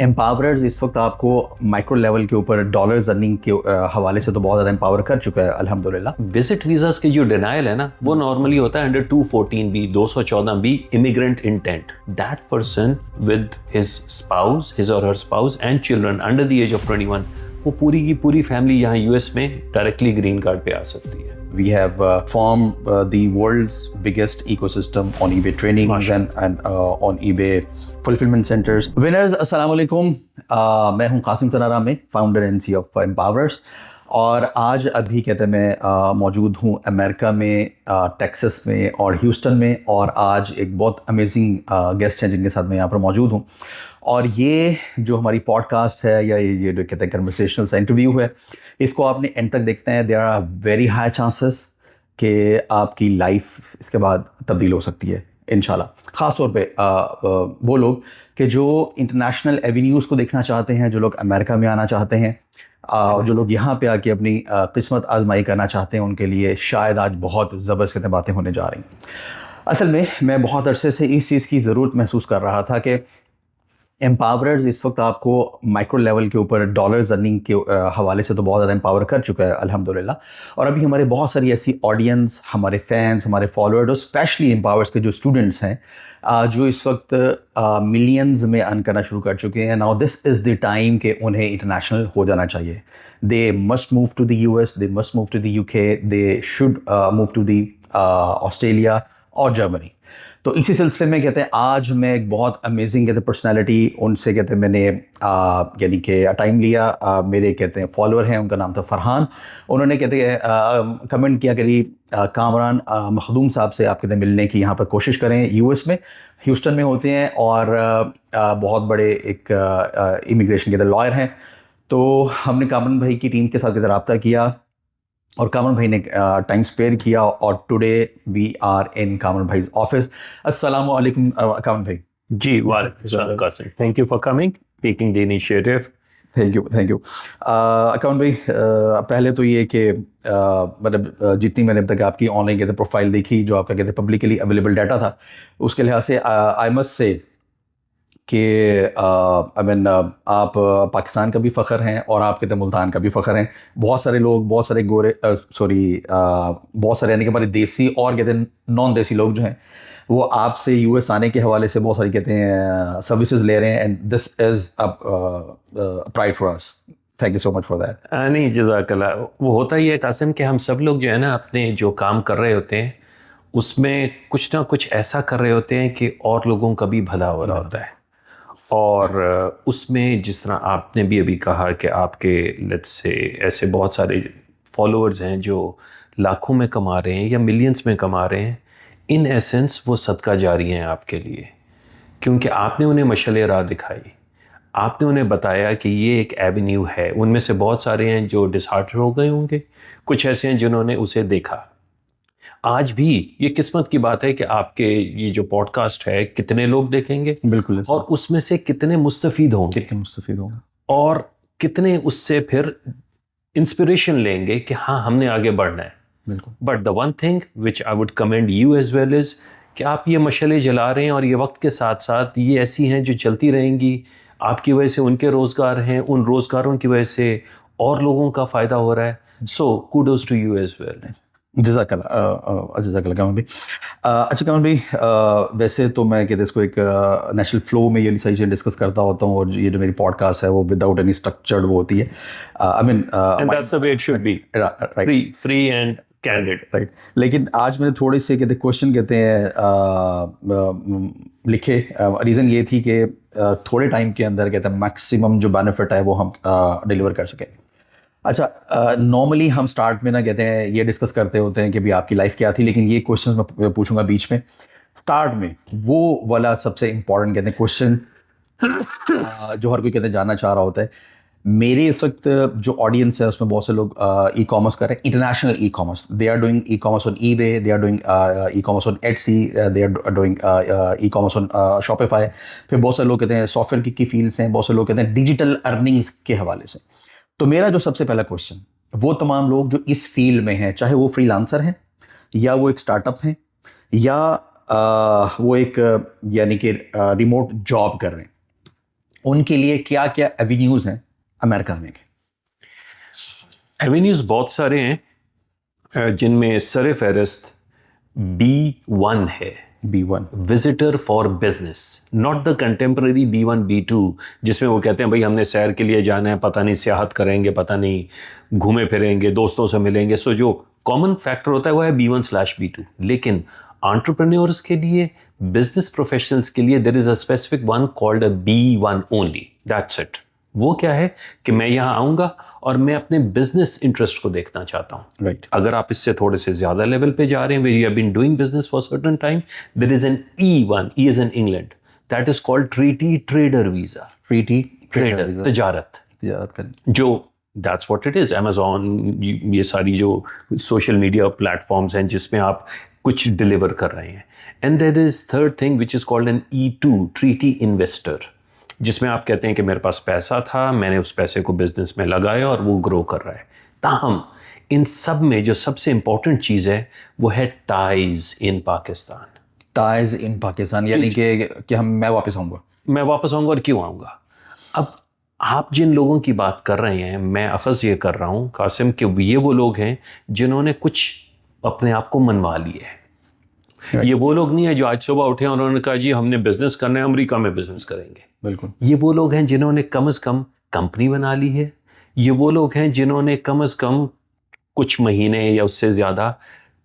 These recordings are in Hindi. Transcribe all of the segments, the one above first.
एम्पावरर्स इस वक्त आपको माइक्रो लेवल के ऊपर डॉलर्स अर्निंग के हवाले से तो बहुत ज़्यादा एम्पावर कर चुका है अल्हम्दुलिल्लाह। विजिट वीजास की जो डिनाइल है ना, वो नॉर्मली होता है under 214 B, 214 B, immigrant intent. That person with his spouse, his और her spouse and children under the age of 21, वो पूरी की पूरी फैमिली यहाँ यूएस में डायरेक्टली ग्रीन कार्ड पे आ सकती है। We have formed the world's biggest ecosystem on eBay trainings and on eBay fulfillment centers. Winners, अस्सलाम वालेकुम। मैं हूं Qasim Tanarami, founder and CEO of Empowers, और आज अभी कहते हैं मैं मौजूद हूं अमेरिका में, टेक्सास में और ह्यूस्टन में, और आज एक बहुत अमेजिंग गेस्ट हैं जिनके साथ मैं यहाँ पर मौजूद हूं। और ये जो हमारी पॉडकास्ट है या ये जो कहते हैं कन्वर्सेशनल सा इंटरव्यू है, इसको आपने एंड तक देखते हैं। There are very high chances कि आपकी लाइफ इसके बाद तब्दील हो सकती है इंशाल्लाह। ख़ास तौर पे वो लोग कि जो इंटरनेशनल एवेन्यूज़ को देखना चाहते हैं, जो लोग अमेरिका में आना चाहते हैं, और जो लोग यहाँ पे आके अपनी किस्मत आजमाई करना चाहते हैं, उनके लिए शायद आज बहुत ज़बरदस्त बातें होने जा रही हैं। असल में मैं बहुत अरसे से इस चीज़ की ज़रूरत महसूस कर रहा था कि एम्पावरर्स इस वक्त आपको माइक्रो लेवल के ऊपर डॉलर्स अर्निंग के हवाले से तो बहुत ज़्यादा एम्पावर कर चुका है अल्हम्दुलिल्लाह। और अभी हमारे बहुत सारी ऐसी ऑडियंस, हमारे फैंस, हमारे फॉलोअर्स और स्पेशली एम्पावर्स के जो स्टूडेंट्स हैं, जो इस वक्त मिलियंस में अर्न करना शुरू कर चुके हैं। Now this is the time कि उन्हें इंटरनेशनल हो जाना चाहिए। They must move to the US, they must move to the UK, they should move to the Australia और जर्मनी। तो इसी सिलसिले में कहते हैं आज मैं एक बहुत अमेजिंग कहते हैं पर्सनैलिटी, उनसे कहते हैं मैंने यानी कि टाइम लिया। मेरे कहते हैं फॉलोअर हैं, उनका नाम था फरहान। उन्होंने कहते हैं कमेंट किया कि कामरान मखदूम साहब से आप कहते हैं मिलने की यहाँ पर कोशिश करें। US में ह्यूस्टन में होते हैं और बहुत बड़े एक इमिग्रेशन के लॉयर हैं। तो हमने कामरान भाई की टीम के साथ कहते रब्ता किया और कामरान भाई ने टाइम स्पेयर किया, और today we are in Kamran भाई ऑफिस। अस्सलाम वालेकुम कामरान भाई। जी वालेकुम Qasim, thank you for coming, taking the initiative. Thank you Kamran भाई। पहले तो ये कि मतलब जितनी मैंने अब तक आपकी ऑनलाइन कहते प्रोफाइल देखी, जो आपका कहते पब्लिकली अवेलेबल डाटा था, उसके लिहाज से आई मस्ट से कि आई मीन आप पाकिस्तान का भी फ़ख्र हैं और आप कहते हैं मुल्तान का भी फ़ख्र हैं। बहुत सारे लोग, बहुत सारे गोरे बहुत सारे यानी कि हमारे देसी और कहते हैं नॉन देसी लोग जो हैं, वो आपसे US आने के हवाले से बहुत सारी कहते हैं सर्विसेज ले रहे हैं, and this is pride for us. Thank you so much for that. नहीं जज़ाकल्लाह। वो होता ही है कासिम कि हम सब लोग जो है ना अपने जो काम कर रहे होते हैं उसमें कुछ ना कुछ ऐसा कर रहे होते हैं कि और लोगों का भी भला हो रहा होता है। और उसमें जिस तरह आपने भी अभी कहा कि आपके लेट्स से ऐसे बहुत सारे फॉलोअर्स हैं जो लाखों में कमा रहे हैं या मिलियंस में कमा रहे हैं, इन एसेंस वो सदका जारी हैं आपके लिए, क्योंकि आपने उन्हें मशाल राह दिखाई, आपने उन्हें बताया कि ये एक एवेन्यू है। उनमें से बहुत सारे हैं जो डिसहार्ट हो गए होंगे, कुछ ऐसे हैं जिन्होंने उसे देखा। आज भी ये किस्मत की बात है कि आपके ये जो पॉडकास्ट है कितने लोग देखेंगे, बिल्कुल, और उसमें से कितने मुस्तफ़ीद होंगे, और कितने उससे फिर इंस्पिरेशन लेंगे कि हाँ हमने आगे बढ़ना है। बिल्कुल। But the one thing which I would commend you as well is कि आप ये मशाले जला रहे हैं, और ये वक्त के साथ साथ ये ऐसी हैं जो चलती रहेंगी। आपकी वजह से उनके रोज़गार हैं, उन रोज़गारों की वजह से और लोगों का फ़ायदा हो रहा है। So kudos to you as well. जज़ाकल्लाह कामरान भाई। अच्छा कामरान भाई, वैसे तो मैं कहते इसको एक नेशनल फ्लो में ये सारी चीज़ें डिस्कस करता होता हूँ, और ये जो मेरी पॉडकास्ट है वो विदाउट एनी स्ट्रक्चर्ड वो होती है। I mean that's the way it should be, free and candid, right. लेकिन आज मैंने थोड़े से कहते क्वेश्चन कहते हैं लिखे। रीज़न ये थी कि थोड़े टाइम के अंदर कहते हैं मैक्सिमम जो बेनिफिट है वो हम डिलीवर कर सकें। अच्छा, नॉर्मली हम स्टार्ट में ना कहते हैं ये डिस्कस करते होते हैं कि भाई आपकी लाइफ क्या थी, लेकिन ये क्वेश्चन मैं पूछूंगा बीच में। स्टार्ट में वो वाला सबसे इम्पॉर्टेंट कहते हैं क्वेश्चन जो हर कोई कहते हैं जानना चाह रहा होता है। मेरे इस वक्त जो ऑडियंस है उसमें बहुत से लोग ई कॉमर्स कर रहे हैं, international e commerce. They are doing e commerce on eBay, they are doing e commerce on Etsy, they are doing e commerce on Shopify। फिर बहुत सारे लोग कहते हैं सॉफ्टवेयर की फील्ड्स हैं, बहुत से लोग कहते हैं डिजिटल अर्निंग्स के हवाले से। तो मेरा जो सबसे पहला क्वेश्चन, वो तमाम लोग जो इस फील्ड में हैं, चाहे वो फ्रीलांसर हैं या वो एक स्टार्टअप हैं या वो एक यानी कि रिमोट जॉब कर रहे हैं, उनके लिए क्या क्या एवेन्यूज हैं अमेरिका में के? एवेन्यूज बहुत सारे हैं, जिनमें सर फहरिस्त B1 है, B1 visitor for business, not the contemporary B1 B2 जिसमें वो कहते हैं भाई हमने सैर के लिए जाना है, पता नहीं सियाहत करेंगे, पता नहीं घूमे फिरेंगे, दोस्तों से मिलेंगे। सो जो कॉमन फैक्टर होता है वो है B1/B2। लेकिन एंटरप्रेन्योर्स के लिए, बिजनेस प्रोफेशनल्स के लिए there is a specific one called a B1 only, that's it. वो क्या है कि मैं यहाँ आऊँगा और मैं अपने बिजनेस इंटरेस्ट को देखना चाहता हूँ। राइट। अगर आप इससे थोड़े से ज़्यादा लेवल पे जा रहे हैं, where you have been doing business for a certain time, there is an E1, E is in England, that is called treaty trader visa, treaty trader, तजारत, याद करें। जो that's what it is। Amazon, ये सारी जो सोशल मीडिया प्लेटफॉर्म्स हैं जिसमें आप कुछ डिलीवर कर रहे हैं। And there is third thing which is called an E2, treaty investor, जिसमें आप कहते हैं कि मेरे पास पैसा था, मैंने उस पैसे को बिजनेस में लगाया और वो ग्रो कर रहा है। ताहम इन सब में जो सबसे इंपॉर्टेंट चीज़ है वो है टाइज इन पाकिस्तान। टाइज इन पाकिस्तान यानी कि मैं वापस आऊँगा। मैं वापस आऊँगा और क्यों आऊँगा? अब आप जिन लोगों की बात कर रहे हैं, मैं अखज़ ये कर रहा हूँ कासिम कि ये वो लोग हैं जिन्होंने कुछ अपने आप को मनवा लिए है। ये वो लोग नहीं है जो आज सुबह उठे और उन्होंने कहा जी हमने बिजनेस करना है, अमेरिका में बिजनेस करेंगे। बिल्कुल। ये वो लोग हैं जिन्होंने कम से कम कंपनी बना ली है। ये वो लोग हैं जिन्होंने कम से कम कुछ महीने या उससे ज़्यादा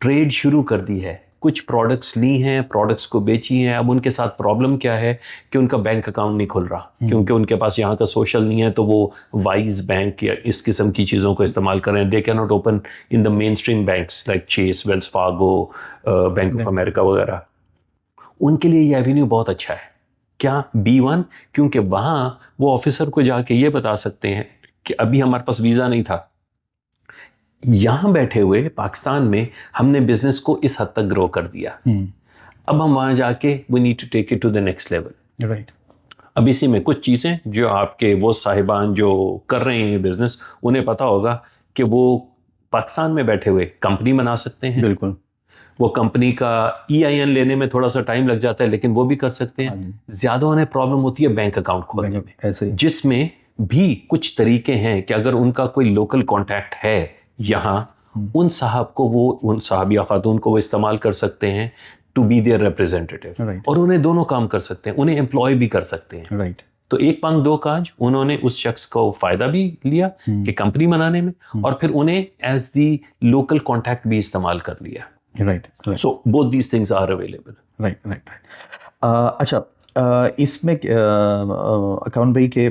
ट्रेड शुरू कर दी है, कुछ प्रोडक्ट्स ली हैं, प्रोडक्ट्स को बेची हैं। अब उनके साथ प्रॉब्लम क्या है कि उनका बैंक अकाउंट नहीं खुल रहा, क्योंकि उनके पास यहाँ का सोशल नहीं है, तो वो वाइज बैंक या इस किस्म की चीज़ों को इस्तेमाल कर रहे हैं। They can not open in the main stream banks like Chase, Wells Fargo, bank of America वगैरह। उनके लिए ये एवेन्यू बहुत अच्छा है। क्या? B1, क्योंकि वहाँ वो ऑफिसर को जाके ये बता सकते हैं कि अभी हमारे पास वीज़ा नहीं था, यहाँ बैठे हुए पाकिस्तान में हमने बिजनेस को इस हद तक ग्रो कर दिया, अब हम वहाँ जाके we need to take it to the next level. Right. अब इसी में कुछ चीज़ें जो आपके वो साहिबान जो कर रहे हैं ये बिजनेस, उन्हें पता होगा कि वो पाकिस्तान में बैठे हुए कंपनी बना सकते हैं। बिल्कुल। वो कंपनी का EIN लेने में थोड़ा सा टाइम लग जाता है, लेकिन वो भी कर सकते हैं। ज़्यादा उन्हें प्रॉब्लम होती है बैंक अकाउंट खोलने में, ऐसे ही। जिसमें भी कुछ तरीके हैं कि अगर उनका कोई लोकल कॉन्टैक्ट है यहाँ, उन साहब को वो, उन साहब या खातून को वो इस्तेमाल कर सकते हैं to be their representative. Right. और उन्हें दोनों काम कर सकते हैं, उन्हें एम्प्लॉय भी कर सकते हैं। राइट। तो एक पंख दो काज, उन्होंने उस शख्स को फ़ायदा भी लिया कि कंपनी बनाने में, और फिर उन्हें एज दी लोकल कॉन्टैक्ट भी इस्तेमाल कर लिया। Right. So both these things are available. Right right right. अच्छा, इसमें अकाउंट भाई के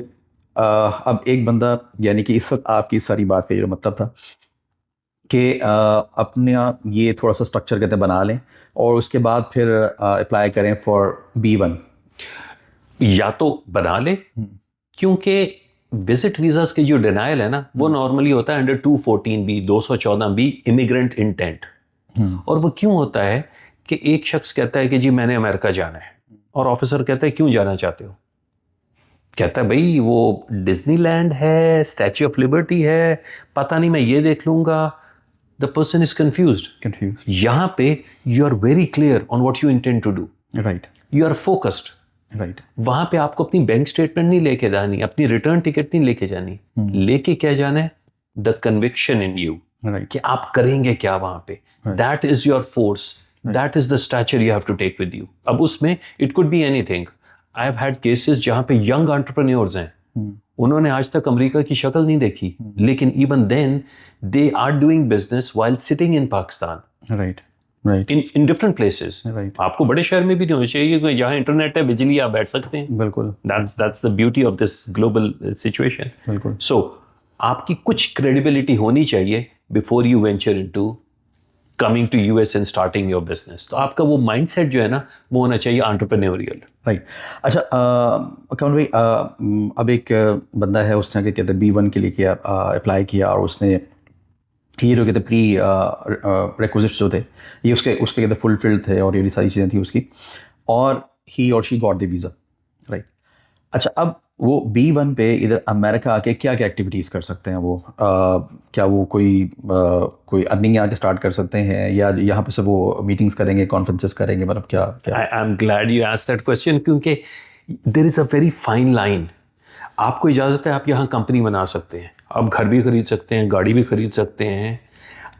अब एक बंदा, यानी कि इस वक्त आपकी सारी बात का ये मतलब था कि अपने ये थोड़ा सा स्ट्रक्चर कहते बना लें और उसके बाद फिर अप्लाई करें फॉर B1। या तो बना ले, क्योंकि विजिट वीज़ास के जो डिनायल है ना, वो नॉर्मली होता है under 214B, 214B immigrant intent. और वो क्यों होता है कि एक शख्स कहता है कि जी मैंने अमेरिका जाना है, और ऑफिसर कहता है क्यों जाना चाहते हो? कहता है भाई वो डिज्नीलैंड है, स्टैच्यू ऑफ लिबर्टी है, पता नहीं मैं ये देख लूँगा। The person is confused. यहाँ पे you are very clear on what you intend to do. Right. You are focused. Right. वहाँ पे आपको अपनी बैंक स्टेटमेंट नहीं लेके जानी, अपनी रिटर्न टिकट नहीं लेके जानी, लेके क्या जाना है? द कन्विक्शन इन यू, कि आप करेंगे क्या वहाँ पे। That is your force, that is the stature you have to take with you. अब उसमें it could be anything. I have had cases जहाँ पे यंग एंटरप्रेन्योर्स हैं, उन्होंने आज तक अमेरिका की शक्ल नहीं देखी, लेकिन even then they are doing business while sitting in Pakistan. Right. Right. In different places. Right. आपको बड़े शहर में भी नहीं होना चाहिए, जहाँ इंटरनेट है, बिजली, आप बैठ सकते हैं। बिल्कुल। That's the beauty of this global situation. बिल्कुल। सो आपकी कुछ क्रेडिबिलिटी होनी चाहिए before you venture into coming to US and starting your business. तो आपका वो माइंडसेट जो है ना, वो होना चाहिए एंटरप्रेन्योरियल। राइट। अच्छा, अकाउंट भाई, अब एक बंदा है, उसने आगे कहते हैं B1 के लिए किया, अप्लाई किया, और उसने ये जो कहते प्री रिक्विजिट्स जो थे ये उसके कहते फुलफिल्ड थे, और ये सारी चीज़ें थी उसकी, और ही और she got the visa. Right. अच्छा, अब वो B1 पे इधर अमेरिका आके क्या क्या एक्टिविटीज़ कर सकते हैं वो? क्या वो कोई अर्निंग आके स्टार्ट कर सकते हैं, या यहाँ पे से वो मीटिंग्स करेंगे, कॉन्फ्रेंसेस करेंगे, मतलब क्या? I am glad you asked that question, क्योंकि there is a very fine line आपको इजाज़त है, आप यहाँ कंपनी बना सकते हैं, आप घर भी खरीद सकते हैं, गाड़ी भी खरीद सकते हैं,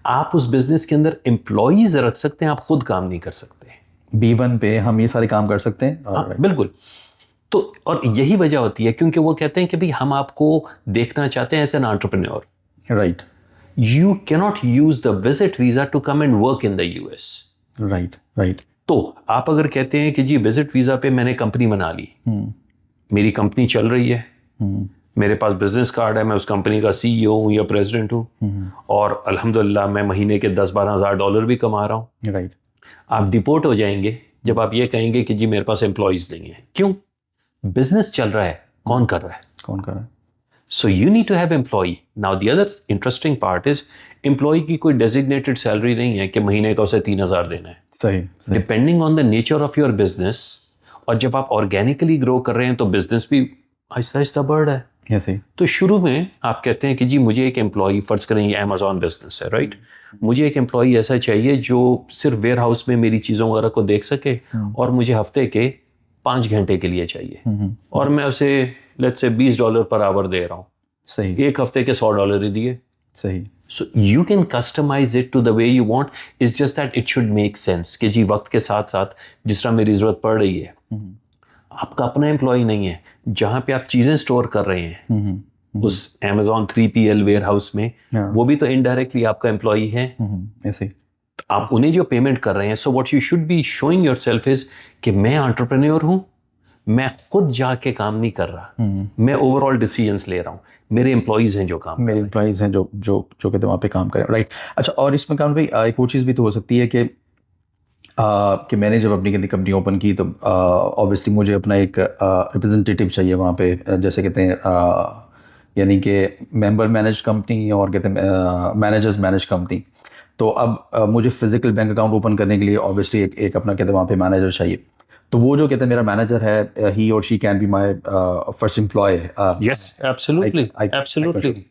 आप उस बिजनेस के अंदर एम्प्लॉयज़ रख सकते हैं, आप खुद काम नहीं कर सकते। B1 पे हम ये सारे काम कर सकते हैं। हाँ, बिल्कुल। तो और यही वजह होती है क्योंकि वो कहते हैं कि भाई हम आपको देखना चाहते हैं as an entrepreneur. Right you cannot use the visit visa to come and work in the US. Right right. तो आप अगर कहते हैं कि जी विजिट वीजा पे मैंने कंपनी बना ली, मेरी कंपनी चल रही है, मेरे पास बिजनेस कार्ड है, मैं उस कंपनी का CEO हूँ या प्रेसिडेंट हूँ, और अल्हम्दुलिल्लाह मैं महीने के 10-12 हज़ार डॉलर भी कमा रहा हूँ। राइट। आप डिपोर्ट हो जाएंगे जब आप ये कहेंगे कि जी मेरे पास एम्प्लॉयज़ नहीं है। क्यों? बिजनेस चल रहा है, कौन कर रहा है? कौन कर रहा है? So you need to have employee. Now the other interesting part is employee की कोई designated salary नहीं है कि महीने का उसे 3,000 देना है। सही। Depending on the nature of your business, और जब आप organically grow कर रहे हैं तो business भी आहिस्ता आहिस्ता बढ़ रहा है। ऐसे। तो शुरू में आप कहते हैं कि जी मुझे एक एम्प्लॉई, फर्ज करें ये Amazon बिजनेस है, राइट, मुझे एक एम्प्लॉई ऐसा चाहिए जो सिर्फ वेयर हाउस में मेरी चीज़ों वगैरह को देख सके और मुझे हफ्ते के 5 घंटे के लिए चाहिए, और मैं उसे लेट्स से $20 पर आवर दे रहा हूँ। सही। एक हफ्ते के $100 ही दिए। सही। So you can customise it to the way you want, it's just that it should make sense कि जी वक्त के साथ साथ जिस तरह मेरी ज़रूरत पड़ रही है, आपका अपना एम्प्लॉय नहीं है, जहाँ पे आप चीज़ें स्टोर कर रहे हैं उस Amazon 3PL वेयर हाउस में, वो भी तो इनडायरेक्टली आपका एम्प्लॉय है। ऐसे। आप उन्हें जो पेमेंट कर रहे हैं, so what you should be showing yourself is कि मैं एंटरप्रेन्योर हूँ, मैं खुद जाके काम नहीं कर रहा, मैं ओवरऑल डिसीजंस ले रहा हूँ, मेरे एम्प्लॉयज़ हैं जो काम, मेरे एम्प्लॉयज़ हैं जो जो जो कहते हैं वहाँ पे काम करें। राइट। अच्छा, और इसमें काम भाई एक और चीज़ भी तो हो सकती है कि मैंने जब अपनी कंपनी ओपन की तो ऑब्वियसली मुझे अपना एक रिप्रेजेंटेटिव चाहिए वहाँ पे, जैसे कहते हैं यानी कि मेंबर मैनेज कंपनी और कहते हैं मैनेजर्स मैनेज कंपनी। तो अब मुझे फिजिकल बैंक अकाउंट ओपन करने के लिए ऑब्वियसली एक अपना कहते हैं वहाँ पे मैनेजर चाहिए। तो वो जो कहते हैं मेरा मैनेजर है, ही और she can be my first employee. Yes, absolutely, absolutely.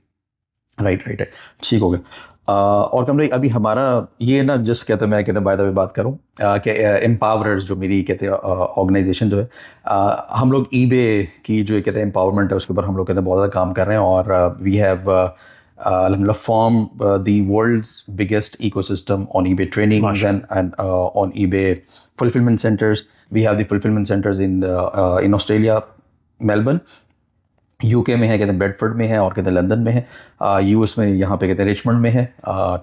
Right right. ठीक हो गया। और कमरे अभी हमारा ये ना जिस कहते हैं मैं कहते हैं बाय द वे बात करूँ कि एम्पावरर्स जो मेरी कहते हैं ऑर्गेनाइजेशन जो है, हम लोग eBay की जो कहते हैं एम्पावरमेंट है उसके ऊपर हम लोग कहते हैं बहुत ज़्यादा काम कर रहे हैं, और we have alhamdulillah formed the world's biggest ecosystem on eBay trainings and on eBay fulfillment centers. We have the fulfillment centers in Australia, Melbourne, UK में है, कहते हैं बेडफोर्ड में है, और कहते हैं लंदन में है, US में यहाँ पे कहते हैं रिचमंड में है,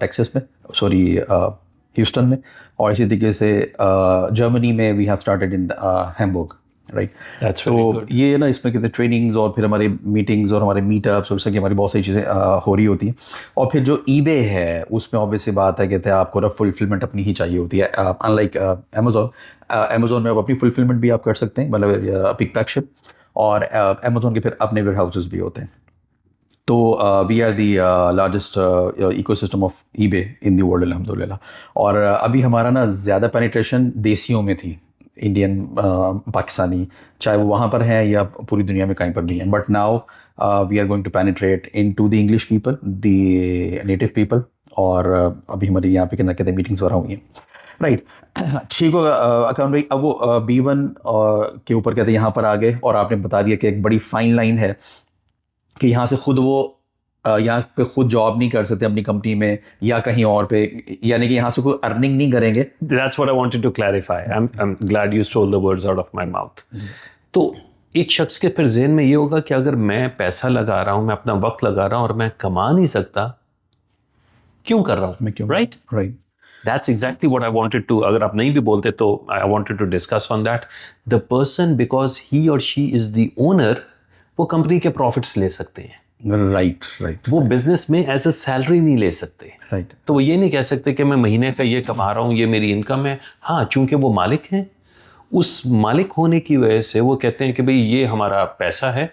टेक्सास में, सॉरी ह्यूस्टन में, और इसी तरीके से जर्मनी में we have started in Hamburg. Right. तो ये ना इसमें कहते हैं ट्रेनिंग्स और फिर हमारे मीटिंग्स और हमारे मीटअप्स और इसकी हमारी बहुत सारी चीज़ें हो रही होती हैं। और फिर जो eBay है उसमें ऑब्वियसली बात है कहते हैं आपको ना फुलफिलमेंट अपनी ही चाहिए होती है, अनलाइक अमेजोन में आप अपनी फुलफिलमेंट भी आप कर सकते हैं, मतलब पिक पैक शिप, और अमेजोन के फिर अपने वेयर हाउसेस भी होते हैं। तो we are the largest ecosystem of eBay in the world अल्हम्दुलिल्लाह। और अभी हमारा ना ज़्यादा पेनिट्रेशन देसियों में थी, इंडियन पाकिस्तानी, चाहे वो वहाँ पर हैं या पूरी दुनिया में कहीं पर भी हैं, but now we are going to penetrate into the English people, the native people, और अभी हमारी यहाँ पे क्या कहते हैं मीटिंग्स वगैरह हुई हैं। राइट। ठीक होगा अकाउंट भाई। अब वो B1 के ऊपर कहते हैं यहाँ पर आ गए, और आपने बता दिया कि एक बड़ी फाइन लाइन है कि यहाँ से खुद वो यहाँ पे खुद जॉब नहीं कर सकते अपनी कंपनी में या कहीं और पे, यानी कि यहाँ से कोई अर्निंग नहीं करेंगे। That's what I wanted to clarify. I'm glad you stole the words out of my mouth. तो एक शख्स के फिर ज़हन में ये होगा कि अगर मैं पैसा लगा रहा हूँ, मैं अपना वक्त लगा रहा हूँ और मैं कमा नहीं सकता, क्यों कर रहा हूँ मैं, क्यों? Right right. That's exactly what I wanted to, अगर आप नहीं भी बोलते तो I wanted to discuss on that. The person, because he or she is the owner, वो कंपनी के प्रॉफिट्स ले सकते हैं। Right right. वो बिजनेस में एज अ सैलरी नहीं ले सकते। राइट। तो वो ये नहीं कह सकते कि मैं महीने का ये कमा रहा हूँ, ये मेरी इनकम है। हाँ, चूंकि वो मालिक हैं, उस मालिक होने की वजह से वो कहते हैं कि भाई ये हमारा पैसा है,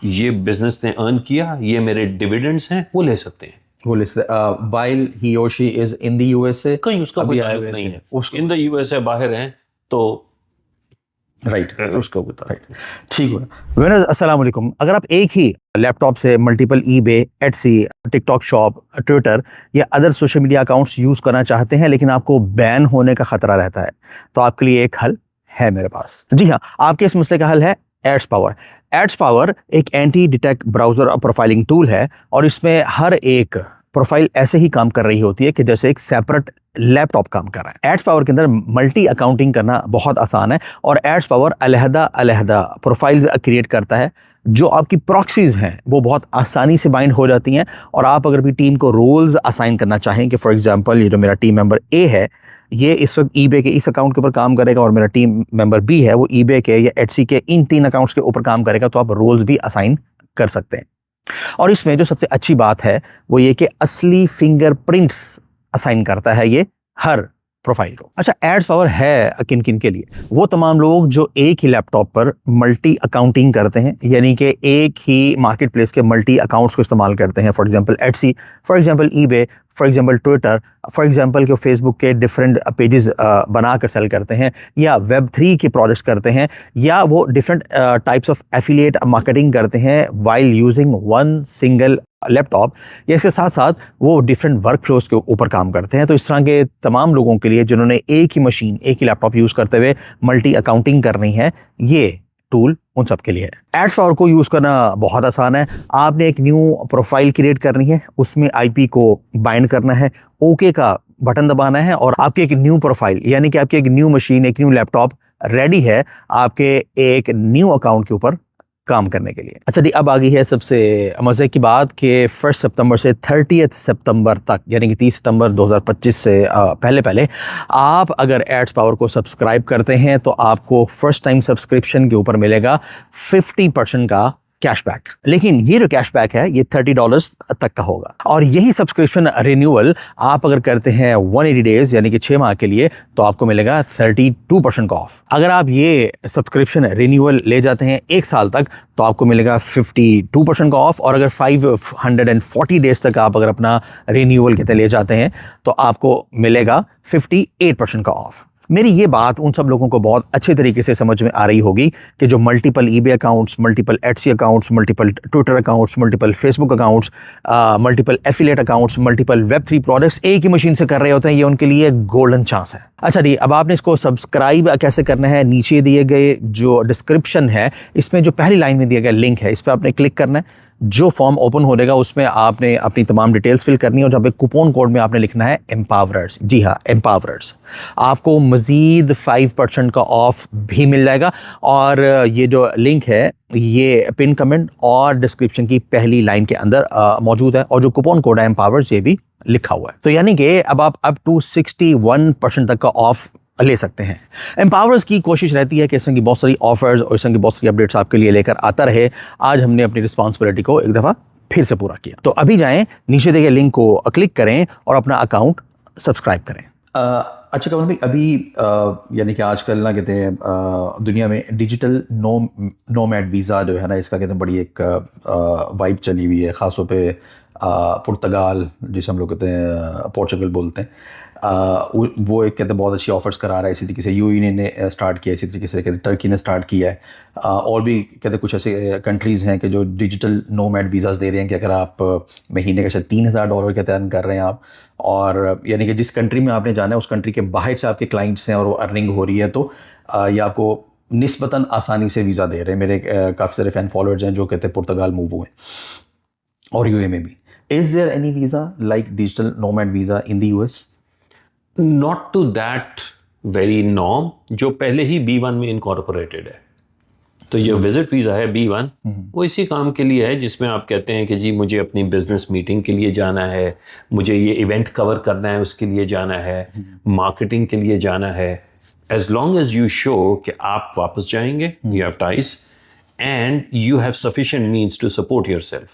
ये बिजनेस ने अर्न किया, ये मेरे डिविडेंड्स हैं, वो ले सकते हैं। वो ले सकते हैं। व्हाइल ही और she is in the USA, कहीं उसका कोई ताल्लुक नहीं है, इन द USA बाहर हैं तो राइट उसको बता। राइट। ठीक है। अस्सलाम वालेकुम। अगर आप एक ही लैपटॉप से multiple eBay, Etsy, TikTok shop, Twitter या other social media accounts use करना चाहते हैं लेकिन आपको बैन होने का खतरा रहता है, तो आपके लिए एक हल है मेरे पास। जी हाँ, आपके इस मसले का हल है एड्स पावर। एड्स पावर एक एंटी डिटेक्ट ब्राउजर और प्रोफाइलिंग टूल है और इसमें हर एक प्रोफाइल ऐसे ही काम कर रही होती है कि जैसे एक सेपरेट लैपटॉप काम कर रहा है। एड्स पावर के अंदर मल्टी अकाउंटिंग करना बहुत आसान है और एड्स पावर अलहदा प्रोफाइल्स क्रिएट करता है। जो आपकी प्रॉक्सीज हैं वो बहुत आसानी से बाइंड हो जाती हैं और आप अगर भी टीम को रोल्स असाइन करना चाहें कि फॉर एग्जांपल ये जो मेरा टीम मेंबर ए है ये इस वक्त ईबे के इस अकाउंट के ऊपर काम करेगा और मेरा टीम मेंबर बी है वो ईबे के या एटसी के इन 3 अकाउंट्स के ऊपर काम करेगा, तो आप रोल्स भी असाइन कर सकते हैं। और इसमें जो सबसे अच्छी बात है वो ये कि असली फिंगरप्रिंट्स असाइन करता है ये हर प्रोफाइल को। अच्छा, एड्स पावर है किन किन के लिए? वो तमाम लोग जो एक ही लैपटॉप पर मल्टी अकाउंटिंग करते हैं, यानी कि एक ही मार्केट प्लेस के मल्टी अकाउंट्स को इस्तेमाल करते हैं। For example Etsy, for example eBay, for example Twitter, for example के फेसबुक के डिफरेंट पेजेस बनाकर सेल करते हैं या वेब3 के प्रोजेक्ट्स करते हैं या वो different types of affiliate marketing करते हैं while using one single laptop, या इसके साथ साथ वो डिफरेंट वर्क फ्लोज के ऊपर काम करते हैं। तो इस तरह के तमाम लोगों के लिए जिन्होंने एक ही मशीन, एक ही लैपटॉप यूज़ करते हुए मल्टी अकाउंटिंग करनी है, ये टूल उन सब के लिए है। एड्स पावर को यूज़ करना बहुत आसान है। आपने एक न्यू प्रोफाइल क्रिएट करनी है, उसमें आईपी को बाइंड करना है, ओके का बटन दबाना है और आपकी एक न्यू प्रोफाइल यानी कि आपकी एक न्यू मशीन, एक न्यू लैपटॉप रेडी है आपके एक न्यू अकाउंट के ऊपर काम करने के लिए। अच्छा जी, अब आ गई है सबसे मज़े की बात कि 1 सितंबर से 30 सितंबर तक, यानी कि 30 सितंबर 2025 से पहले आप अगर एड्स पावर को सब्सक्राइब करते हैं तो आपको फर्स्ट टाइम सब्सक्रिप्शन के ऊपर मिलेगा 50% का कैशबैक। लेकिन ये जो कैशबैक है ये $30 तक का होगा और यही सब्सक्रिप्शन रिन्यूअल आप अगर करते हैं 180 डेज यानी कि 6 माह के लिए तो आपको मिलेगा 32% का ऑफ। अगर आप ये सब्सक्रिप्शन रिन्यूअल ले जाते हैं 1 साल तक तो आपको मिलेगा 52% का ऑफ और अगर 540 डेज तक आप अगर अपना रिन्यूअल के तहत ले जाते हैं तो आपको मिलेगा 58% का ऑफ। मेरी ये बात उन सब लोगों को बहुत अच्छे तरीके से समझ में आ रही होगी कि जो multiple eBay accounts, multiple Etsy accounts, multiple Twitter accounts, multiple Facebook accounts, multiple affiliate accounts, multiple Web3 products एक ही मशीन से कर रहे होते हैं। ये उनके लिए गोल्डन चांस है। अच्छा जी, अब आपने इसको सब्सक्राइब कैसे करना है? नीचे दिए गए जो डिस्क्रिप्शन है इसमें जो पहली लाइन में दिया गया लिंक है इस पर आपने क्लिक करना है। जो फॉर्म ओपन हो जाएगा उसमें आपने अपनी तमाम डिटेल्स फिल करनी है और जहाँ पे कूपन कोड में आपने लिखना है एम्पावरर्स। जी हाँ, एम्पावरर्स। आपको मज़ीद 5% का ऑफ भी मिल जाएगा और ये जो लिंक है ये पिन कमेंट और डिस्क्रिप्शन की पहली लाइन के अंदर मौजूद है और जो कूपन कोड है एम्पावर्स ये भी लिखा हुआ है। तो यानी कि अब आप अप टू 61% तक का ऑफ ले सकते हैं। एम्पावर्स की कोशिश रहती है कि इस तरह की बहुत सारी ऑफर्स और इस तरह की बहुत सारी अपडेट्स आपके लिए लेकर आता रहे। आज हमने अपनी रिस्पॉन्सिबिलिटी को एक दफ़ा फिर से पूरा किया। तो अभी जाएं, नीचे दिए गए लिंक को क्लिक करें और अपना अकाउंट सब्सक्राइब करें। अच्छा कमल भाई, अभी यानी कि आजकल ना कहते हैं दुनिया में डिजिटल नोमैड वीज़ा जो है ना, इसका कहते हैं बड़ी एक वाइब चली हुई है, ख़ासतौर पे पुर्तगाल जिसे हम लोग कहते हैं पोर्चुगल बोलते हैं, वो एक कहते हैं बहुत अच्छी ऑफर्स करा रहा है। इसी तरीके से यूएई ने स्टार्ट किया, इसी तरीके से कहते टर्की ने स्टार्ट किया है और भी कहते कुछ ऐसे कंट्रीज़ हैं कि जो डिजिटल नोमैड वीज़ाज़ दे रहे हैं कि अगर आप महीने का शायद $3000 कहते अर्न कर रहे हैं आप, और यानी कि जिस कंट्री में आपने जाना है उस कंट्री के बाहर से आपके क्लाइंट्स हैं और वो अर्निंग हो रही है, तो ये आपको निस्बतन आसानी से वीज़ा दे रहे हैं। मेरे काफ़ी सारे फ़ैन फॉलोअर्स हैं जो कहते हैं पुर्तगाल मूव हुए और यूएई में भी। Is there any visa like digital nomad visa in the US? Not to that very norm, जो पहले ही B1 में इनकॉर्पोरेटेड है। तो ये विजिट वीज़ा है B1, वो इसी काम के लिए है जिसमें आप कहते हैं कि जी मुझे अपनी बिजनेस मीटिंग के लिए जाना है, मुझे ये इवेंट कवर करना है उसके लिए जाना है, मार्केटिंग के लिए जाना है। As long as you show कि आप वापस जाएंगे, you have ties and you have sufficient means to support yourself,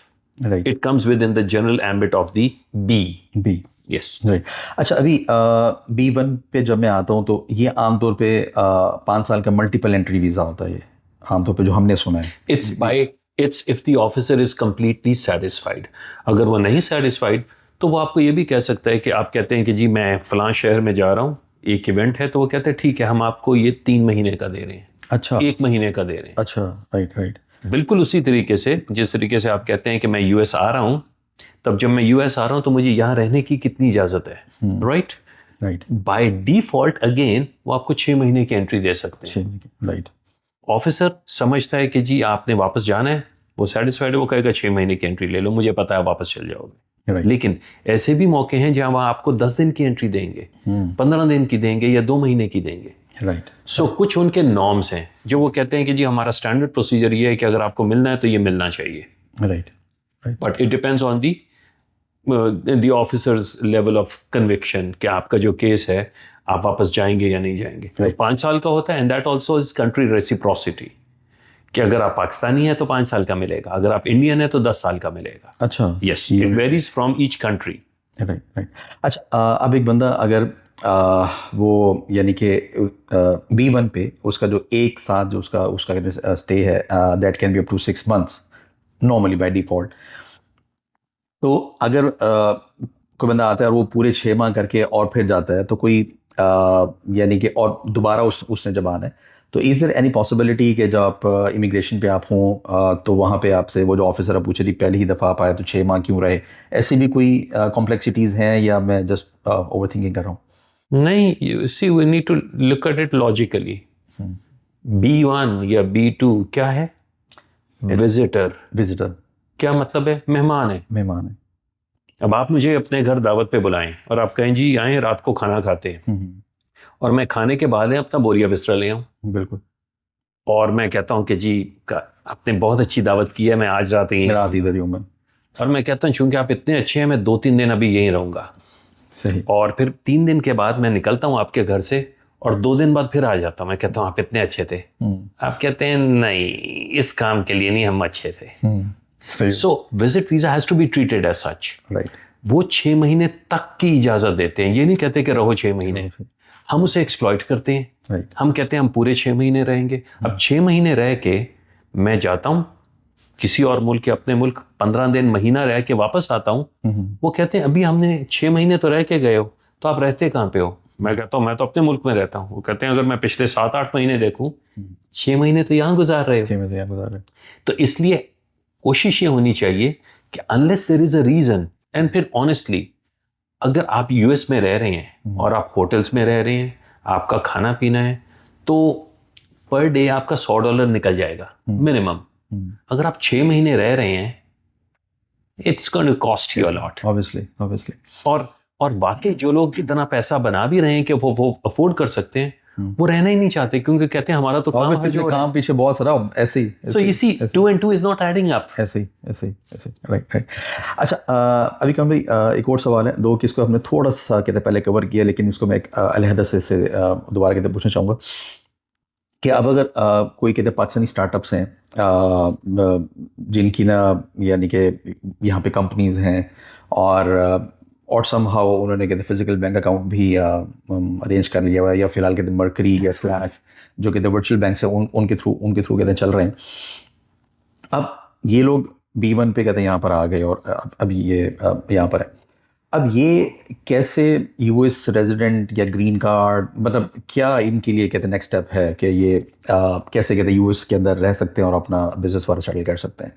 it comes within the general ambit of the B. Yes, right. अच्छा, अभी B1 पे जब मैं आता हूँ तो ये आमतौर पे 5 साल का मल्टीपल एंट्री वीज़ा होता है, ये आमतौर पे जो हमने सुना है। It's if the officer is completely satisfied. अगर वो नहीं सेटिस्फाइड तो वो आपको ये भी कह सकता है कि आप कहते हैं कि जी मैं फ़लाँ शहर में जा रहा हूँ, एक इवेंट है, तो वो कहते हैं ठीक है हम आपको ये 3 महीने का दे रहे हैं। अच्छा, 1 महीने का दे रहे हैं। अच्छा, राइट। बिल्कुल उसी तरीके से जिस तरीके से आप कहते हैं कि मैं यूएस आ रहा हूँ, तब जब मैं यूएस आ रहा हूँ तो मुझे यहाँ रहने की कितनी इजाज़त है, राइट। बाय डिफ़ॉल्ट अगेन वो आपको 6 महीने की एंट्री दे सकते हैं, राइट। ऑफिसर समझता है कि जी आपने वापस जाना है, वो सेटिस्फाइड है, वो कहेगा 6 महीने की एंट्री ले लो, मुझे पता है वापस चल जाओगे। Right. लेकिन ऐसे भी मौके हैं जहां वह आपको 10 दिन की एंट्री देंगे, 15 दिन की देंगे या 2 महीने की देंगे। राइट। सो कुछ उनके नॉर्म्स हैं जो वो कहते हैं कि जी हमारा स्टैंडर्ड प्रोसीजर ये है कि अगर आपको मिलना है तो ये मिलना चाहिए। Right. But it depends on the officers level of conviction कि आपका जो केस है आप वापस जाएंगे या नहीं जाएंगे। तो 5 साल का होता है, and that also is country reciprocity, कि अगर आप पाकिस्तानी है तो 5 साल का मिलेगा, अगर आप इंडियन है तो 10 साल का मिलेगा। अच्छा। Yes, it varies from each country. Right right. अच्छा, अब एक बंदा अगर वो यानी कि B1 पे उसका जो एक साथ जो उसका कहते हैं स्टे है, that can be up to 6 months normally by default. तो अगर कोई बंदा आता है और वो पूरे 6 माह करके और फिर जाता है, तो कोई यानी कि और दोबारा उसने जब आना है, तो इज देयर एनी पॉसिबिलिटी कि जब आप इमिग्रेशन पे आप हों तो वहाँ पे आपसे वो जो ऑफिसर आप पूछे थी पहली ही दफ़ा आप आए तो 6 माह क्यों रहे, ऐसी भी कोई कॉम्प्लेक्सिटीज़ हैं या मैं जस्ट ओवर थिंकिंग कर रहा हूँ? नहीं, see we need to look at it logically. B1 या B2 क्या है? विजिटर। विजिटर क्या मतलब है? मेहमान है। मेहमान है। अब आप मुझे अपने घर दावत पे बुलाएं और आप कहें जी आए रात को खाना खाते हैं, और मैं खाने के बाद अपना बोरिया बिस्तरा ले आऊं, बिल्कुल, और मैं कहता हूं कि जी आपने बहुत अच्छी दावत की है, मैं आज रात रात इधर ही हूं मैं, और मैं कहता हूं चूंकि आप इतने अच्छे हैं मैं 2-3 दिन अभी यहीं रहूंगा। सही। और फिर 3 दिन के बाद मैं निकलता हूं आपके घर से और 2 दिन बाद फिर आ जाता हूं, मैं कहता हूं आप इतने अच्छे थे। आप कहते हैं नहीं, इस काम के लिए नहीं, हम अच्छे थे। So visit visa has to be treated as such. Right. वो 6 महीने तक की इजाजत देते हैं, ये नहीं कहते कि रहो 6 महीने। हम उसे एक्सप्लॉइट करते हैं। राइट। हम कहते हैं हम पूरे 6 महीने रहेंगे। अब 6 महीने रह के मैं जाता हूं किसी और मुल्क या अपने मुल्क, 15 दिन महीना रह के वापस आता हूं। वो कहते हैं अभी हमने 6 महीने तो रह के गए हो, तो आप रहते कहाँ पे हो? मैं कहता हूँ मैं तो अपने मुल्क में रहता हूँ। वो कहते हैं अगर मैं पिछले 7-8 महीने देखूं, 6 महीने तो यहाँ गुजार रहे हो। तो इसलिए कोशिश ये होनी चाहिए कि unless there is a reason, and फिर ऑनेस्टली अगर आप यूएस में रह रहे हैं और आप होटल्स में रह रहे हैं, आपका खाना पीना है, तो पर डे आपका $100 निकल जाएगा मिनिमम। अगर आप 6 महीने रह रहे हैं, it's going to cost you a lot, obviously. और बाकी जो लोग इतना पैसा बना भी रहे हैं कि वो अफोर्ड कर सकते हैं, वो रहना ही नहीं चाहते, क्योंकि कहते हैं हमारा तो काम पीछे बहुत सारा ऐसे ही। सो you see 2 and 2 is not adding up। ऐसे ही। राइट। अच्छा, अभी कम भाई एक और सवाल है, दो कि इसको हमने थोड़ा सा कहते पहले कवर किया, लेकिन इसको मैं एक अलहदा से दोबारा कहते पूछना चाहूँगा कि अब अगर कोई कहते पाकिस्तानी स्टार्टअप्स हैं जिनकी ना यानी कि यहाँ पे कंपनीज हैं और समहाउ उन्होंने कहते फिजिकल बैंक अकाउंट भी अरेंज कर लिया हुआ है, या फिलहाल कहते मर्करी या स्लैश जो कहते वर्चुअल बैंक से उनके थ्रू कहते चल रहे हैं। अब ये लोग B1 पे कहते यहाँ पर आ गए और अब ये यहाँ पर है। अब ये कैसे यूएस रेजिडेंट या ग्रीन कार्ड, मतलब क्या इनके लिए कहते नेक्स्ट स्टेप है कि ये कैसे कहते यूएस के अंदर रह सकते हैं और अपना बिजनेस वाला सेटल कर सकते हैं?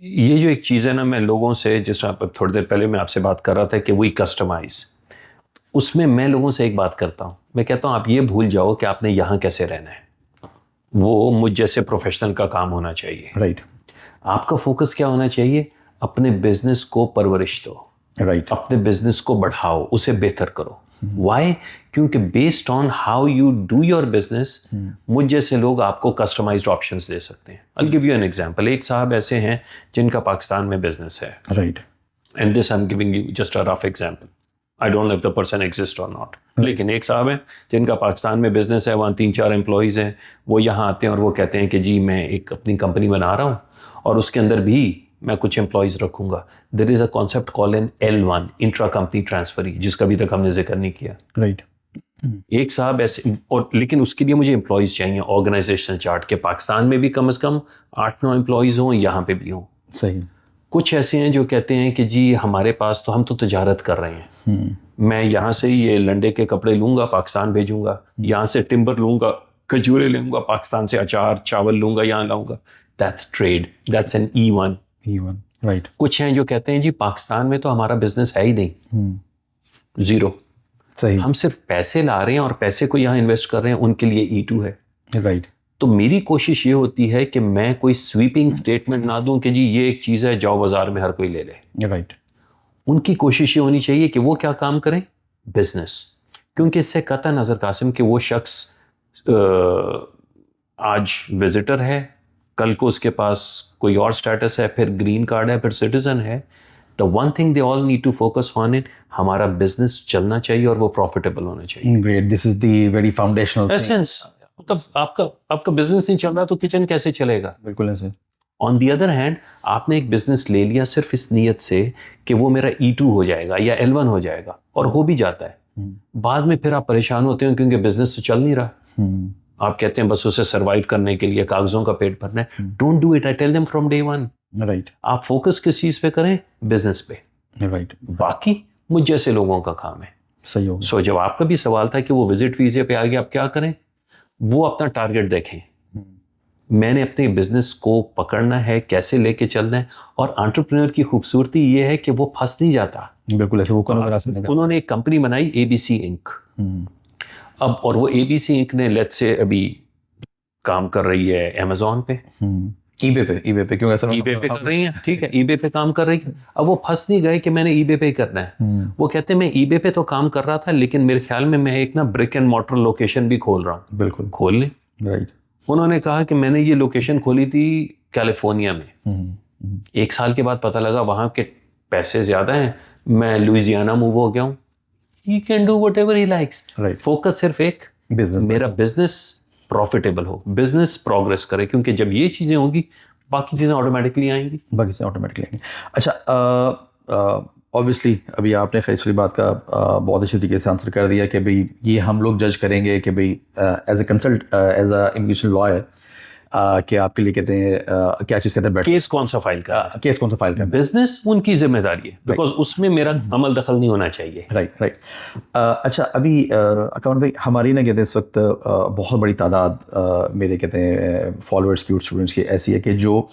ये जो एक चीज़ है ना, मैं लोगों से, जिस तरह थोड़ी देर पहले मैं आपसे बात कर रहा था कि वी कस्टमाइज, उसमें मैं लोगों से एक बात करता हूँ, मैं कहता हूँ आप ये भूल जाओ कि आपने यहाँ कैसे रहना है, वो मुझ जैसे प्रोफेशनल का काम होना चाहिए। राइट। आपका फोकस क्या होना चाहिए? अपने बिजनेस को परवरिश दो। राइट। अपने बिजनेस को बढ़ाओ, उसे बेहतर करो। वाई? क्योंकि based on how you do your business, मुझ जैसे लोग आपको कस्टमाइज्ड ऑप्शंस दे सकते हैं। I give you an example. एक साहब ऐसे हैं जिनका पाकिस्तान में बिजनेस है। Right. And this I am giving you just a rough example, I don't know if the person exist और नॉट, लेकिन एक साहब है जिनका पाकिस्तान में बिजनेस है, वहाँ 3-4 एम्प्लॉयज़ हैं। वो यहाँ आते हैं और वो कहते हैं कि जी मैं एक अपनी कंपनी बना रहा हूँ और उसके अंदर भी मैं कुछ एम्प्लॉयज़ रखूंगा। There is a concept called an L1, intra company transfer, जिसका अभी तक हमने जिक्र नहीं किया। राइट। एक साहब ऐसे, और लेकिन उसके लिए मुझे एम्प्लॉयज़ चाहिए ऑर्गेनाइजेशनल चार्ट के, पाकिस्तान में भी कम से कम 8-9 एम्प्लॉयज़ हों, यहाँ पे भी हों। सही। कुछ ऐसे हैं जो कहते हैं कि जी हमारे पास तो, हम तो तजारत कर रहे हैं, मैं यहाँ से ये लंडे के कपड़े लूँगा, पाकिस्तान भेजूँगा, यहाँ से टिम्बर लूँगा, खजूरें लूँगा, पाकिस्तान से अचार चावल लूँगा, यहाँ लाऊँगा। That's trade, that's an E1। Right. कुछ हैं जो कहते हैं जी पाकिस्तान में तो हमारा बिजनेस है ही नहीं, जीरो। सही। हम सिर्फ पैसे ला रहे हैं और पैसे को यहाँ इन्वेस्ट कर रहे हैं, उनके लिए E2 है। राइट तो मेरी कोशिश ये होती है कि मैं कोई स्वीपिंग स्टेटमेंट ना दूं कि जी ये एक चीज़ है, जाओ बाजार में हर कोई ले ले। राइट उनकी कोशिश ये होनी चाहिए कि वो क्या काम करें, बिजनेस। क्योंकि इससे कतई नज़र कासिम कि वो शख्स आज विजिटर है, कल को उसके पास कोई और स्टेटस है, फिर ग्रीन कार्ड है, फिर सिटीजन है। The one thing they all need to focus on it, हमारा बिजनेस चलना चाहिए और वो प्रॉफिटेबल होना चाहिए। Great, this is the very foundational essence, मतलब आपका बिजनेस नहीं चल रहा तो किचन कैसे चलेगा? बिल्कुल ऐसे। ऑन दी अदर हैंड, आपने एक बिजनेस ले लिया सिर्फ इस नीयत से कि वो मेरा E2 हो जाएगा या L1 हो जाएगा, और हो भी जाता है, बाद में फिर आप परेशान होते हो क्योंकि बिजनेस तो चल नहीं रहा। आप कहते हैं बस उसे सरवाइव करने के लिए कागजों का पेट भरना है। Don't do it, I tell them from day one. Right आप फोकस किस चीज पे करें, बिजनेस पे। राइट, बाकी मुझ जैसे लोगों का काम है। सही होगा। सो जब आपका भी सवाल था कि वो विजिट वीजे पे आ गया, आप क्या करें, वो अपना टारगेट देखें। मैंने अपने बिजनेस को पकड़ना है, कैसे लेके चलना है। और एंटरप्रेन्योर की खूबसूरती ये है कि वो फंस नहीं जाता। बिल्कुल ऐसे, वो उन्होंने एक कंपनी बनाई ABC इंक। अब और वो ABC इंक ने लेट्स से अभी काम कर रही है अमेजोन पे, ईबे पे क्यों ऐसा ईबे पे कर रही है, ठीक है, ईबे पे काम कर रही है। अब वो फंस नहीं गए कि मैंने ईबे पे ही करना है। वो कहते हैं मैं ईबे पे तो काम कर रहा था, लेकिन मेरे ख्याल में मैं एक ना ब्रिक एंड मॉर्टर लोकेशन भी खोल रहा हूँ। बिल्कुल, खोल लें। राइट। उन्होंने कहा कि मैंने ये लोकेशन खोली थी कैलिफोर्निया में। 1 साल के बाद पता लगा वहां के पैसे ज्यादा हैं, मैं लुइजियाना मूव हो गया हूँ। He can do what ever he likes. Right, focus सिर्फ एक बिजनेस, मेरा बिजनेस प्रॉफिटेबल हो, बिजनेस प्रोग्रेस करे, क्योंकि जब ये चीजें होंगी बाकी चीजें ऑटोमेटिकली आएंगी। बाकी से ऑटोमेटिकली आएंगी। अच्छा, ऑब्वियसली अभी आपने खैर बात का बहुत अच्छे तरीके से आंसर कर दिया कि भाई ये हम लोग जज करेंगे कि भाई as a consult, as a immigration lawyer, कि आपके लिए कहते हैं क्या चीज़ कहते हैं, केस कौन सा फाइल का, केस कौन सा फाइल का, बिजनेस उनकी जिम्मेदारी है, बिकॉज उसमें मेरा अमल दखल नहीं होना चाहिए। Right right. अच्छा, अभी अकाउंट भाई हमारी ना कहते हैं इस वक्त बहुत बड़ी तादाद मेरे कहते हैं फॉलोअर्स की और स्टूडेंट्स की ऐसी है कि जो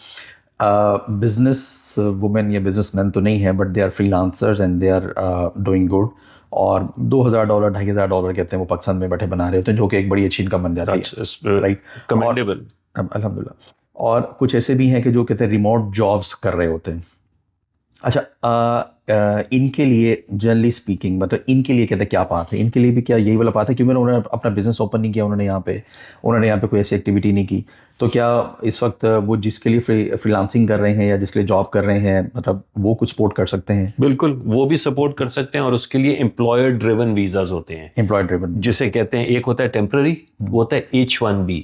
बिजनेस वुमेन या बिजनेस मैन तो नहीं है, but they are freelancers and they are doing good, और $2,000 $2,500 कहते हैं वो पाकिस्तान में बैठे बना रहे होते हैं, जो कि एक बड़ी अच्छी इनकम बन जाती है। राइट, कमेंडेबल, अल्हम्दुलिल्लाह। और कुछ ऐसे भी हैं कि जो कहते हैं रिमोट जॉब्स कर रहे होते हैं। अच्छा, इनके लिए जनरली स्पीकिंग, मतलब इनके लिए कहते हैं क्या बात है, इनके लिए भी क्या यही वाला बात है कि उन्होंने अपना बिजनेस ओपन नहीं किया, उन्होंने यहाँ पे कोई ऐसी एक्टिविटी नहीं की, तो क्या इस वक्त वो जिसके लिए फ्रीलांसिंग कर रहे हैं या जिसके लिए जॉब कर रहे हैं, मतलब वो कुछ सपोर्ट कर सकते हैं? बिल्कुल, वो भी सपोर्ट कर सकते हैं, और उसके लिए एम्प्लॉयर ड्रिवन वीजाज होते हैं, एम्प्लॉय ड्रिवन, जिसे कहते हैं, एक होता है टेम्पररी, वो होता है H1B।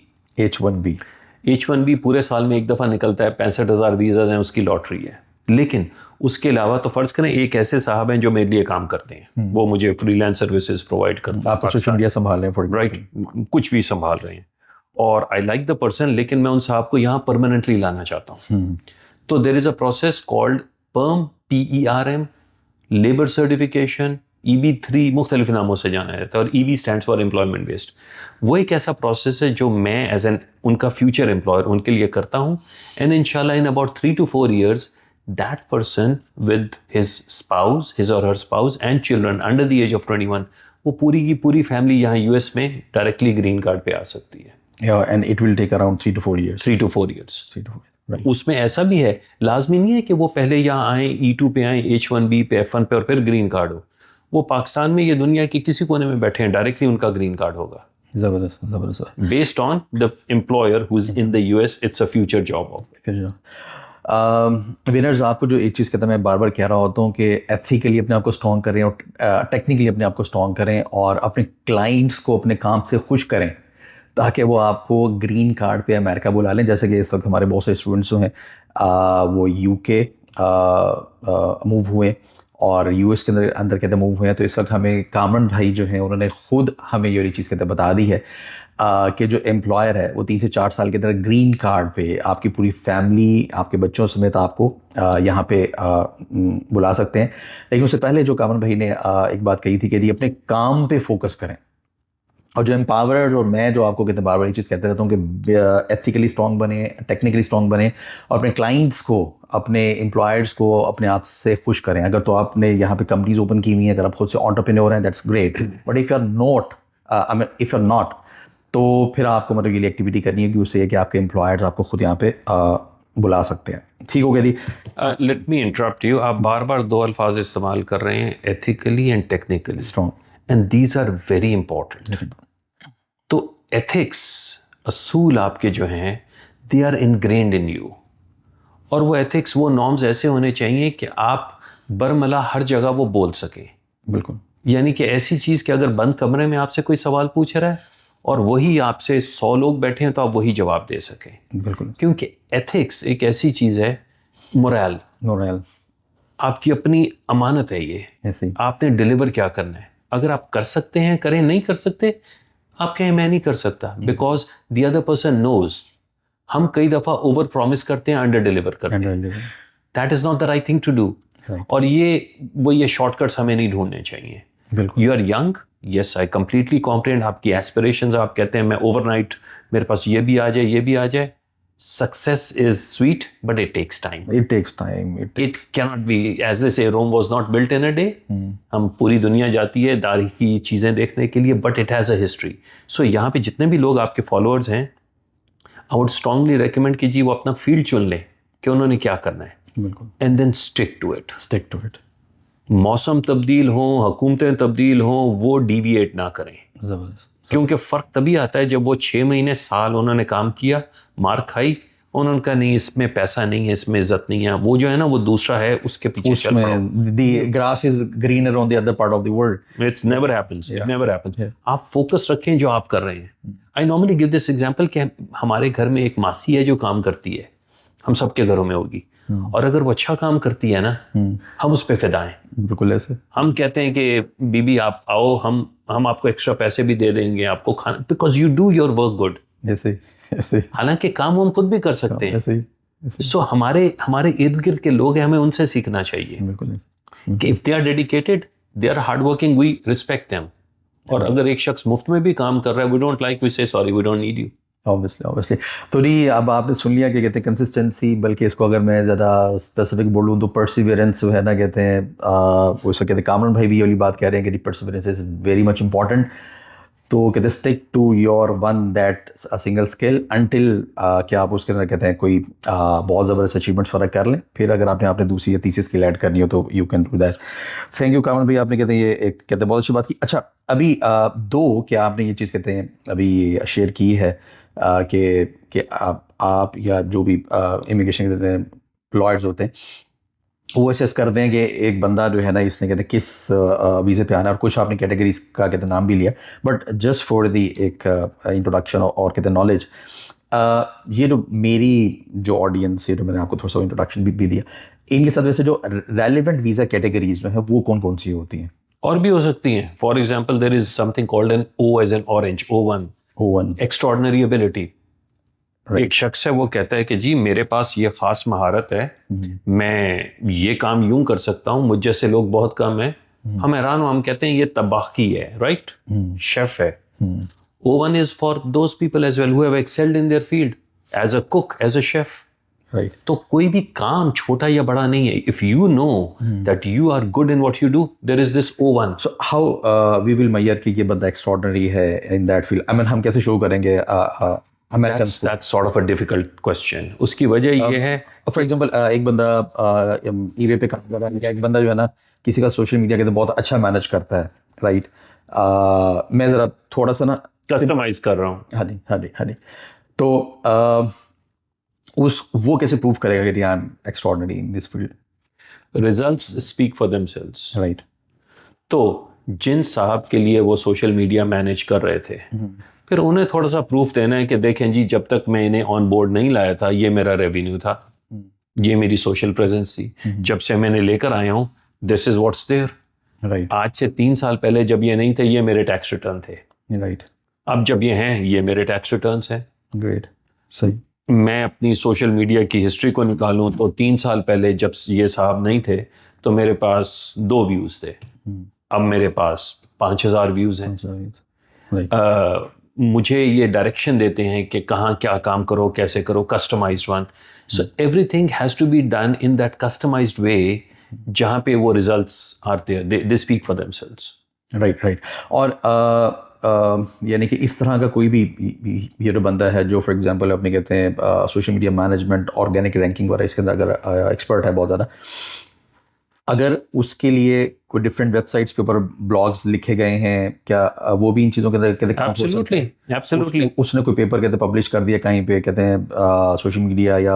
H1B पूरे साल में एक दफ़ा निकलता है, 65,000 वीज़ाज हैं, उसकी लॉटरी है। लेकिन उसके अलावा तो फ़र्ज़ करें एक ऐसे साहब हैं जो मेरे लिए काम करते हैं, वो मुझे फ्रीलांस सर्विसेज प्रोवाइड करते हैं, आप सोशल मीडिया संभाल रहे हैं, राइट, कुछ भी संभाल रहे हैं, और आई लाइक द पर्सन, लेकिन मैं उन साहब को यहाँ परमानेंटली लाना चाहता हूँ। तो there is a process called PERM, PERM, labour certification, EB3, मुख्तलिफ नामों से जाना जाता है, और EB stands for employment based. वो एक ऐसा प्रोसेस है जो मैं एज एन उनका फ्यूचर एम्प्लॉयर उनके लिए करता हूँ, एंड इंशाल्लाह in about 3 to 4 years that person with his spouse, his or her spouse and children under the age of 21, वो पूरी की पूरी फैमिली यहाँ US में डायरेक्टली ग्रीन कार्ड पे आ सकती है। And it will take around 3 to 4 years। 3 to 4 years। उसमें ऐसा भी है, लाजमी नहीं है कि वो पहले यहाँ आए, E2 पे आए, H1B पे, F1 पे, और फिर ग्रीन कार्ड हो। वो पाकिस्तान में, ये दुनिया के किसी कोने में बैठे हैं, डायरेक्टली उनका ग्रीन कार्ड होगा। ज़बरदस्त, ज़बरदस्त। Based on the employer who is in the US, it's a future job. Winners, आपको जो एक चीज़ कहता मैं बार बार कह रहा होता हूँ कि एथिकली अपने आप को स्ट्रॉन्ग करें और टेक्निकली अपने आप को स्ट्रॉन्ग करें, और अपने क्लाइंट्स को अपने काम से खुश करें, ताकि वो आपको ग्रीन कार्ड पे अमेरिका बुला लें। जैसे कि इस वक्त हमारे बहुत सारे स्टूडेंट्स जो हैं वो UK मूव हुए और US के अंदर कहते मूव हुए हैं। तो इस वक्त हमें कामरान भाई जो हैं उन्होंने खुद हमें ये चीज़ कहते बता दी है कि जो एम्प्लॉयर है वो 3 से 4 साल के अंदर ग्रीन कार्ड पे आपकी पूरी फैमिली, आपके बच्चों समेत आपको यहाँ पे बुला सकते हैं। लेकिन उससे पहले जो कामरान भाई ने एक बात कही थी कि जी अपने काम पे फोकस करें, और जो एम्पावर्ड, और मैं जो आपको कहते हैं बार बार ये चीज़ कहते रहता हूँ कि एथिकली स्ट्रॉन्ग बने, टेक्निकली स्ट्रॉन्ग बने, और अपने क्लाइंट्स को, अपने एम्प्लॉयर्स को अपने आप से खुश करें। अगर तो आपने यहाँ पे कंपनीज ओपन की हुई हैं, अगर आप खुद से एंटरप्रेन्योर हैं, that's great, but if you are not, तो फिर आपको मतलब ये एक्टिविटी करनी है कि उससे कि आपके एम्प्लॉयर्स आपको खुद यहाँ पे बुला सकते हैं। ठीक हो गया जी। लेट मी इंटरप्ट यू, आप बार बार दो अल्फाज इस्तेमाल कर रहे हैं, ethically and technically, strong, and these are very important. तो एथिक्स, असूल आपके जो हैं, they are ingrained in you, और वो एथिक्स, वो नॉर्म्स ऐसे होने चाहिए कि आप बरमला हर जगह वो बोल सकें। बिल्कुल। यानी कि ऐसी चीज़ कि अगर बंद कमरे में आपसे कोई सवाल पूछ रहा है और वही आपसे 100 लोग बैठे हैं तो आप वही जवाब दे सकें। बिल्कुल। क्योंकि एथिक्स एक ऐसी चीज़ है, मोरल आपकी अपनी अमानत है, ये ऐसे ही। आपने डिलीवर क्या करना है। अगर आप कर सकते हैं करें, नहीं कर सकते आप कहें मैं नहीं कर सकता, because the other person knows. हम कई दफ़ा ओवर प्रॉमिस करते हैं, अंडर डिलीवर करते हैं। That is not the right thing to do. और ये शॉर्टकट्स हमें नहीं ढूंढने चाहिए। You are young, yes I completely comprehend आपकी एस्पिरेशंस। आप कहते हैं मैं ओवरनाइट मेरे पास ये भी आ जाए, ये भी आ जाए। Success is sweet but it takes time. It cannot be, as they say, Rome was not built in a day. हम पूरी दुनिया जाती है दारी की चीज़ें देखने के लिए, but it has a history. So यहाँ पे जितने भी लोग आपके फॉलोअर्स हैं, आई वुड स्ट्रांगली रेकमेंड कीजिए वो अपना फील्ड चुन लें कि उन्होंने क्या करना है, and then stick to it. मौसम तब्दील हो, हुकूमतें तब्दील हो, वो डिविएट ना करें। क्योंकि फ़र्क तभी आता है जब वो 6 महीने साल उन्होंने काम किया, मार खाई, उन्होंने कहा नहीं इसमें पैसा नहीं है, इसमें इज्जत नहीं है, वो जो है ना वो दूसरा है, उसके पीछे चल पड़ो। The grass is greener on the other part of the world. It never happens. It never happens. आप फोकस रखें जो आप कर रहे हैं। I normally give this example कि हमारे घर में एक मासी है जो काम करती है, हम सबके घरों में होगी, और अगर वो अच्छा काम करती है ना, हम उस पर फिदा हैं। बिल्कुल ऐसे। हम कहते हैं कि बीबी आप आओ, हम आपको एक्स्ट्रा पैसे भी दे देंगे, आपको खाना, because you do your work good. ऐसे ऐसे। हालांकि काम हम खुद भी कर सकते हैं। ऐसे। सो हमारे इर्द गिर्द के लोग हैं, हमें उनसे सीखना चाहिए। बिल्कुल ऐसे। कि if they are dedicated, they are hard working, we respect them. और अगर एक शख्स मुफ्त में भी काम कर रहा है, we don't like, we say sorry, we don't need you. Obviously. तो नहीं, अब आपने सुन लिया कि कहते हैं कंसिस्टेंसी, बल्कि इसको अगर मैं ज़्यादा स्पेसिफिक बोलूँ तो परसिवियरेंस जो है ना, कहते हैं वो इसको कहते हैं, कामरान भाई भी ये वाली बात कह रहे हैं कि perseverance is very much important. तो कहते हैं stick to your one that single skill until कि आप उसके अंदर कहते हैं कोई बहुत ज़बरदस्त अचीवमेंट्स फ़र्क कर लें। फिर अगर आपने दूसरी या तीसरी स्किल ऐड करनी हो तो you can do that. Thank you Kamran भाई, आपने कहते हैं ये एक कहते हैं बहुत अच्छी बात की। अच्छा, अभी दो क्या आपने ये चीज़ कहते हैं अभी शेयर की है कि आप या जो भी इमिग्रेशन कहते हैं लॉयर्स होते हैं, वो असेस करते हैं कि एक बंदा जो है ना, इसने कहते हैं किस वीज़े पे आना है, और कुछ आपने कैटेगरीज का कहते हैं नाम भी लिया, बट जस्ट फॉर दी एक इंट्रोडक्शन और कहते हैं नॉलेज, ये जो मेरी जो ऑडियंस है, जो मैंने आपको थोड़ा सा इंट्रोडक्शन भी दिया, इनके साथ वैसे जो रेलिवेंट वीज़ा कैटेगरीज जो है वो कौन कौन सी होती हैं? और भी हो सकती हैं। For example, there is something called an O as an orange, O1, extraordinary ability. एक शख्स है, वो कहता है कि जी मेरे पास ये खास महारत है, मैं ये काम यूं कर सकता हूं, मुझ जैसे लोग बहुत कम हैं। हम हैरान हो, हम कहते हैं ये तबाखी है, राइट, शेफ है। O1 is for those people as well who have excelled in their field as a cook, as a chef. Right. तो कोई भी काम छोटा या बड़ा नहीं है। If you know that you are good in what you do, there is this O1. So how we will measure कि ये बंदा extraordinary है in that field? I mean, हम कैसे शो करेंगे? That's sort of a difficult question. उसकी वजह ये है, फॉर एग्जांपल एक बंदा ईबे पे काम कर रहा है, या एक बंदा जो है ना किसी का सोशल मीडिया के तो बहुत अच्छा मैनेज करता है, राइट? मैं ज़रा थोड़ा सा ना कस्टमाइज कर रहा हूँ। हाँ जी। तो वो कैसे प्रूव करेगा कि I am extraordinary in this field? Results speak for themselves, right. तो जिन साहब के लिए वो सोशल मीडिया मैनेज कर रहे थे, फिर उन्हें थोड़ा सा प्रूफ देना है कि देखें जी, जब तक मैं इन्हें ऑन बोर्ड नहीं लाया था, ये मेरा रेवेन्यू था, ये मेरी सोशल प्रेजेंस थी। जब से मैंने लेकर आया हूँ, this is what's there, right. आज से 3 साल पहले जब ये नहीं थे, ये मेरे टैक्स रिटर्न थे, राइट। अब जब ये हैं, ये मेरे टैक्स रिटर्न्स हैं। ग्रेट, सही। मैं अपनी सोशल मीडिया की हिस्ट्री को निकालूं तो 3 साल पहले जब ये साहब नहीं थे तो मेरे पास 2 व्यूज़ थे, अब मेरे पास 5000 व्यूज़ हैं। मुझे ये डायरेक्शन देते हैं कि कहाँ क्या काम करो, कैसे करो, customised one. So everything has to be done in that customised way, जहाँ पे वो results are there, they speak for themselves. Right. और यानी कि इस तरह का कोई भी ये जो बंदा है जो फॉर एग्जांपल अपने कहते हैं social media management, organic ranking वगैरह इसके अंदर अगर एक्सपर्ट है बहुत ज़्यादा, अगर उसके लिए कोई डिफरेंट वेबसाइट्स के ऊपर ब्लॉग्स लिखे गए हैं, क्या वो भी इन चीज़ों के अंदर काम हो सकते हैं? एब्सोल्युटली उसने कोई पेपर कहते हैं पब्लिश कर दिया कहीं पे, कहते हैं सोशल मीडिया या